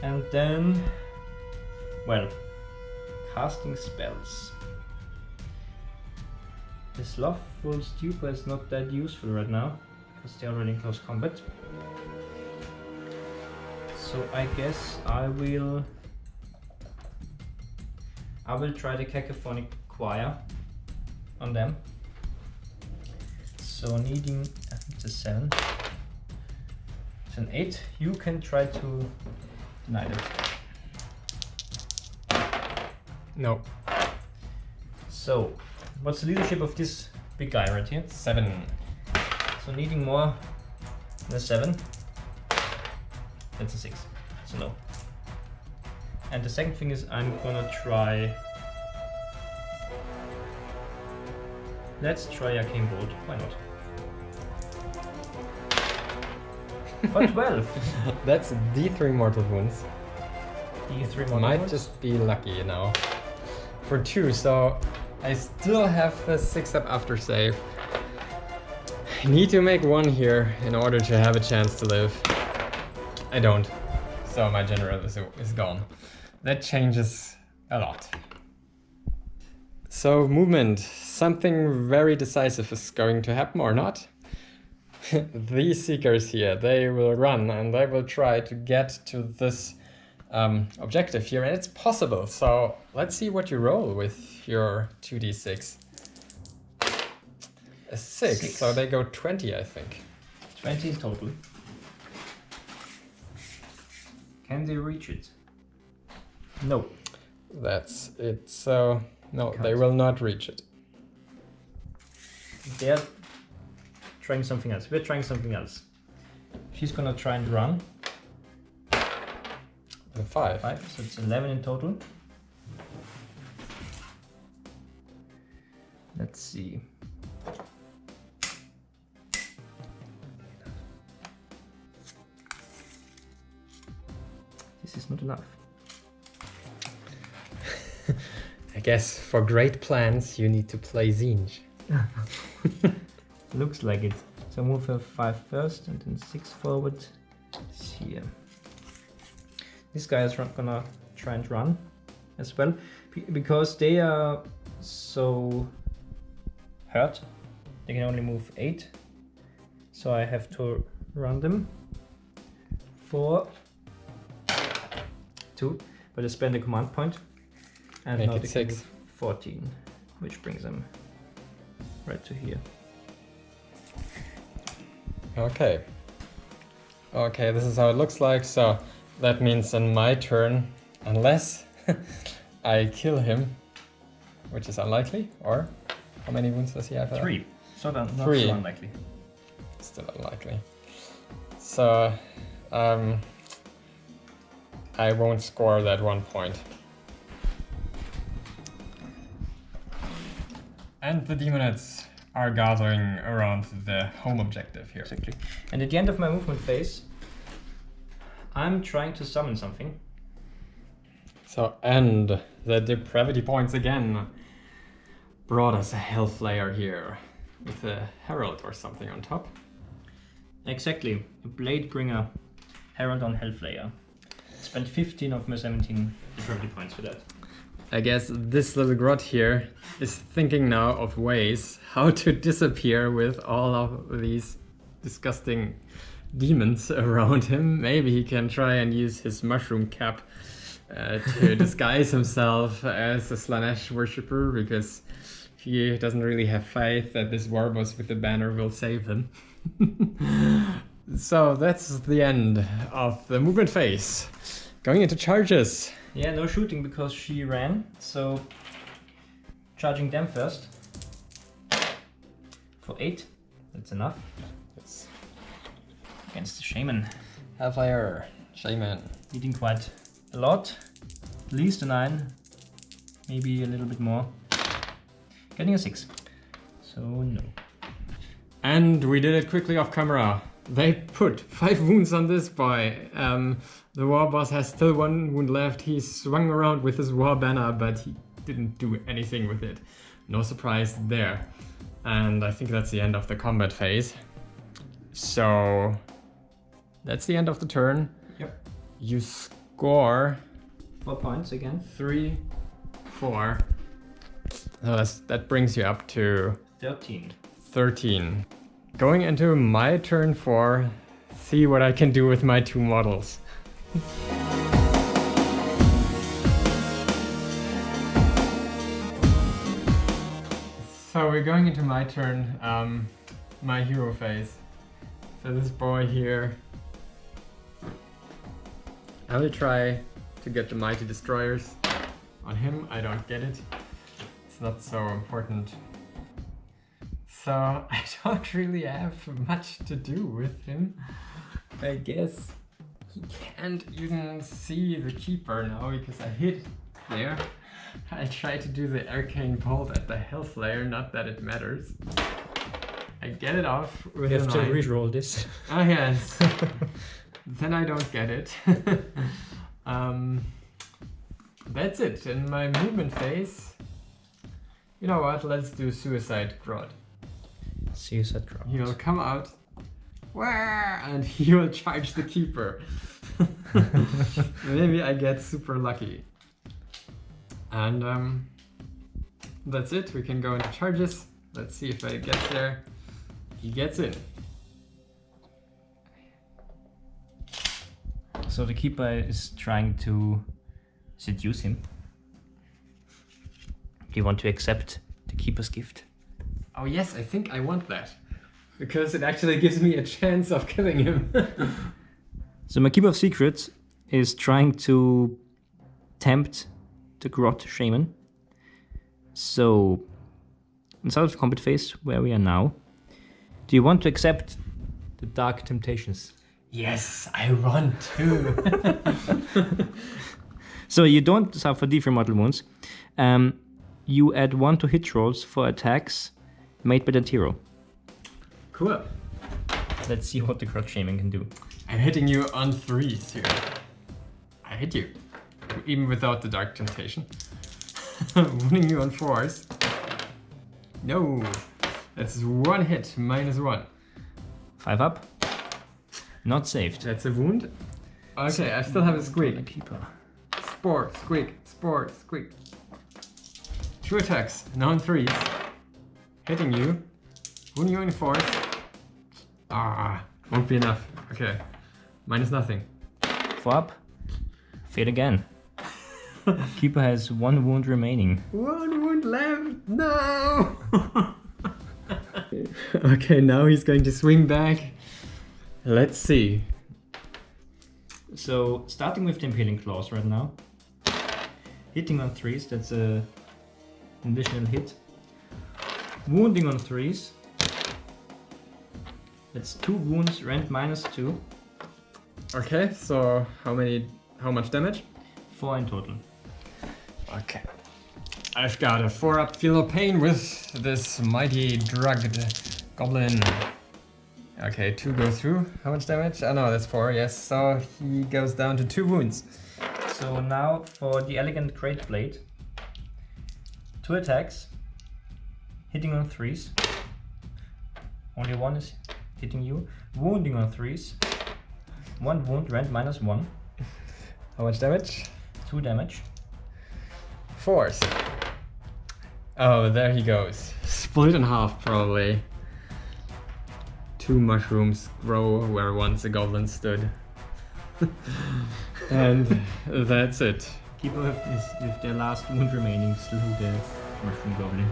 B: And then, well, casting spells. The Slothful Stupor is not that useful right now, because they're already in close combat. So I guess I will try the Cacophonic Choir on them. So needing, I think it's a 7. It's an 8. You can try to deny that.
A: No.
B: So, what's the leadership of this big guy right here?
A: 7.
B: So needing more than a 7. That's a 6. So no. And the second thing is I'm gonna try... Let's try Arcane Bolt. Why not? For 12.
A: That's D3 mortal wounds.
B: D3 more
A: Might
B: wounds.
A: just be lucky now. For 2, so I still have the 6-up after save. I need to make 1 here in order to have a chance to live. I don't. So my general is gone. That changes a lot. So movement, something very decisive is going to happen or not. These seekers here, they will run and they will try to get to this objective here, and it's possible. So let's see what you roll with your 2d6. A 6, so they go 20, I think.
B: 20 in total. Can they reach it? No.
A: That's it. So No,
B: Can't.
A: they will not reach it.
B: They're trying something else. We're trying something else. She's gonna try and run.
A: The 5.
B: 5, so it's 11 in total. Let's see. This is not enough.
A: I guess for great plans you need to play Zinj.
B: Looks like it. So move her 5 first and then 6 forward. Here. This guy is gonna try and run as well because they are so hurt. They can only move 8. So I have to run them. 4, 2, but I spend a command point. And
A: Make
B: now
A: it
B: they
A: 6.
B: can move 14, which brings them right to here.
A: Okay. Okay, this is how it looks like. So that means on my turn, unless I kill him, which is unlikely, or how many wounds does he have?
B: 3. So not
A: 3.
B: so unlikely.
A: Still unlikely. So I won't score that 1 point. And the demonites are gathering around the home objective here.
B: Exactly. And at the end of my movement phase, I'm trying to summon something.
A: So, and the depravity points again brought us a Hellflayer here with a Herald or something on top.
B: Exactly. A Bladebringer Herald on Hellflayer. Spent 15 of my 17 depravity points for that.
A: I guess this little grot here is thinking now of ways how to disappear with all of these disgusting demons around him. Maybe he can try and use his mushroom cap to disguise himself as a Slaanesh worshipper, because he doesn't really have faith that this war boss with the banner will save him. So that's the end of the movement phase. Going into charges.
B: Yeah, no shooting because she ran, so charging them first. For 8, that's enough.
A: Yes.
B: Against the Shaman.
A: Hellfire, Shaman.
B: Eating quite a lot. At least a 9, maybe a little bit more. Getting a 6. So no.
A: And we did it quickly off camera. They put 5 wounds on this boy. The war boss has still 1 wound left. He swung around with his war banner, but he didn't do anything with it. No surprise there. And I think that's the end of the combat phase. So that's the end of the turn.
B: Yep.
A: You score
B: 4 points again.
A: 3, 4. So that brings you up to
B: 13.
A: 13. Going into my turn 4, see what I can do with my 2 models. So we're going into my turn, my hero phase. So this boy here, I will try to get the Mighty Destroyers on him. I don't get it. It's not so important. So I don't really have much to do with him. I guess he can't even see the Keeper now because I hid there. I tried to do the Arcane Bolt at the Hellflayer, not that it matters. I get it off with
B: You have
A: a
B: to
A: 9.
B: reroll this.
A: Oh yes. Then I don't get it. That's it. In my movement phase, you know what? Let's do Suicide Grot.
B: Suicide Grot.
A: He will come out, and he will charge the Keeper. Maybe I get super lucky. And that's it. We can go into charges. Let's see if I get there. He gets in.
B: So the Keeper is trying to seduce him. Do you want to accept the Keeper's gift?
A: Oh yes, I think I want that. Because it actually gives me a chance of killing him.
B: So my Keeper of Secrets is trying to tempt the Grot Shaman So, inside of the combat phase where we are now, do you want to accept the dark temptations?
A: Yes, I want to.
B: So you don't suffer D3 mortal wounds. You add 1 to hit rolls for attacks made by that hero.
A: Cool.
B: Let's see what the crotch shaming can do.
A: I'm hitting you on 3s here. I hit you. Even without the dark temptation. Wounding you on 4s. No. That's 1 hit, -1.
B: 5 up. Not saved.
A: That's a wound. Okay, I still have a squeak.
B: Keeper.
A: Spore, squeak, spore, squeak. 2 attacks, now on 3s. Hitting you. Wounding you in 4s. Ah, won't be enough. Okay. -0.
B: 4 up. Fade again. Keeper has 1 wound remaining.
A: 1 wound left. No. Okay, now he's going to swing back. Let's see.
B: So, starting with the Impaling Claws right now. Hitting on 3s, that's an additional hit. Wounding on 3s. That's 2 wounds, rend -2.
A: Okay, so how much damage?
B: 4 in total.
A: Okay. I've got a 4-up feel of pain with this mighty drugged goblin. Okay, 2 go through. How much damage? Oh no, that's 4, yes. So he goes down to 2 wounds.
B: So now for the Elegant Great Blade. 2 attacks. Hitting on 3s. Only 1 is hitting you. Wounding on 3s. 1 wound, rend -1.
A: How much damage?
B: 2 damage.
A: 4s. Oh, there he goes. Split in half, probably. 2 mushrooms grow where once a goblin stood. And that's it.
B: Keeper with their last wound remaining slew the mushroom goblin.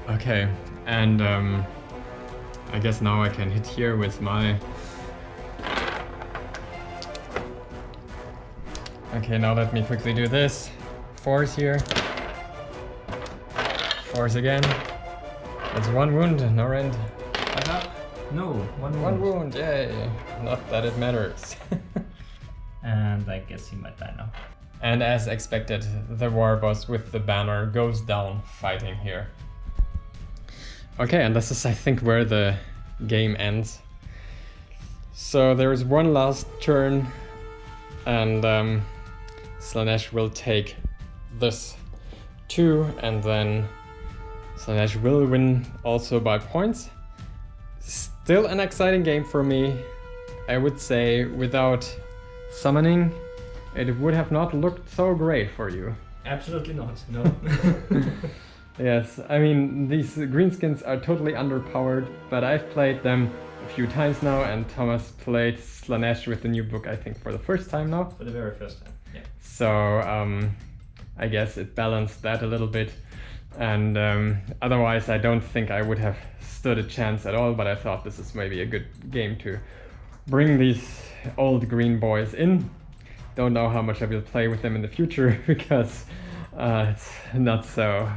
A: Okay, and I guess now I can hit here with my... Okay, now let me quickly do this. 4s here. 4s again. That's 1 wound, no rend.
B: No, 1 wound.
A: 1 wound, yay. Not that it matters.
B: And I guess he might die now.
A: And as expected, the war boss with the banner goes down fighting here. Okay, and this is, I think, where the game ends. So there is 1 last turn, and Slaanesh will take this 2, and then Slaanesh will win also by points. Still an exciting game for me. I would say without summoning, it would have not looked so great for you.
B: Absolutely not, no.
A: Yes, I mean, these Greenskinz are totally underpowered, but I've played them a few times now, and Thomas played Slaanesh with the new book, I think, for the first time now.
B: For the very first time, yeah.
A: So, I guess it balanced that a little bit. And otherwise, I don't think I would have stood a chance at all, but I thought this is maybe a good game to bring these old green boys in. Don't know how much I will play with them in the future, because it's not so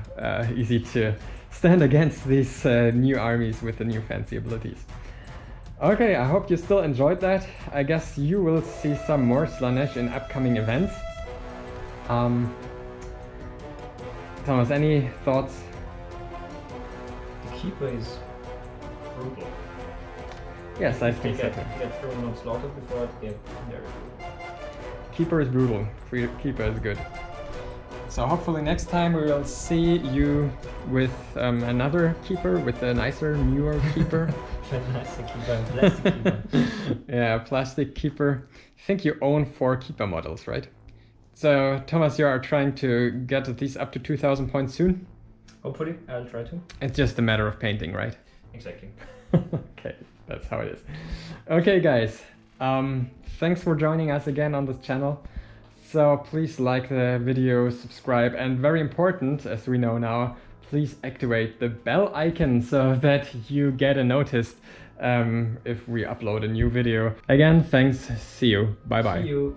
A: easy to stand against these new armies with the new fancy abilities. Okay, I hope you still enjoyed that. I guess you will see some more Slaanesh in upcoming events. Thomas, any thoughts?
B: The Keeper is brutal.
A: Yes, I think so too.
B: He got thrown on slaughtered before it came there.
A: Keeper is brutal. Keeper is good. So hopefully next time we will see you with another Keeper, with a nicer, newer Keeper.
B: Plastic Keeper.
A: Yeah, Plastic Keeper. I think you own 4 Keeper models, right? So Thomas, you are trying to get these up to 2,000 points soon?
B: Hopefully, I'll try to.
A: It's just a matter of painting, right?
B: Exactly.
A: Okay, that's how it is. Okay, guys. Thanks for joining us again on this channel. So please like the video, subscribe, and very important, as we know now, please activate the bell icon so that you get a notice if we upload a new video. Again, thanks. See you. Bye bye.
B: See you.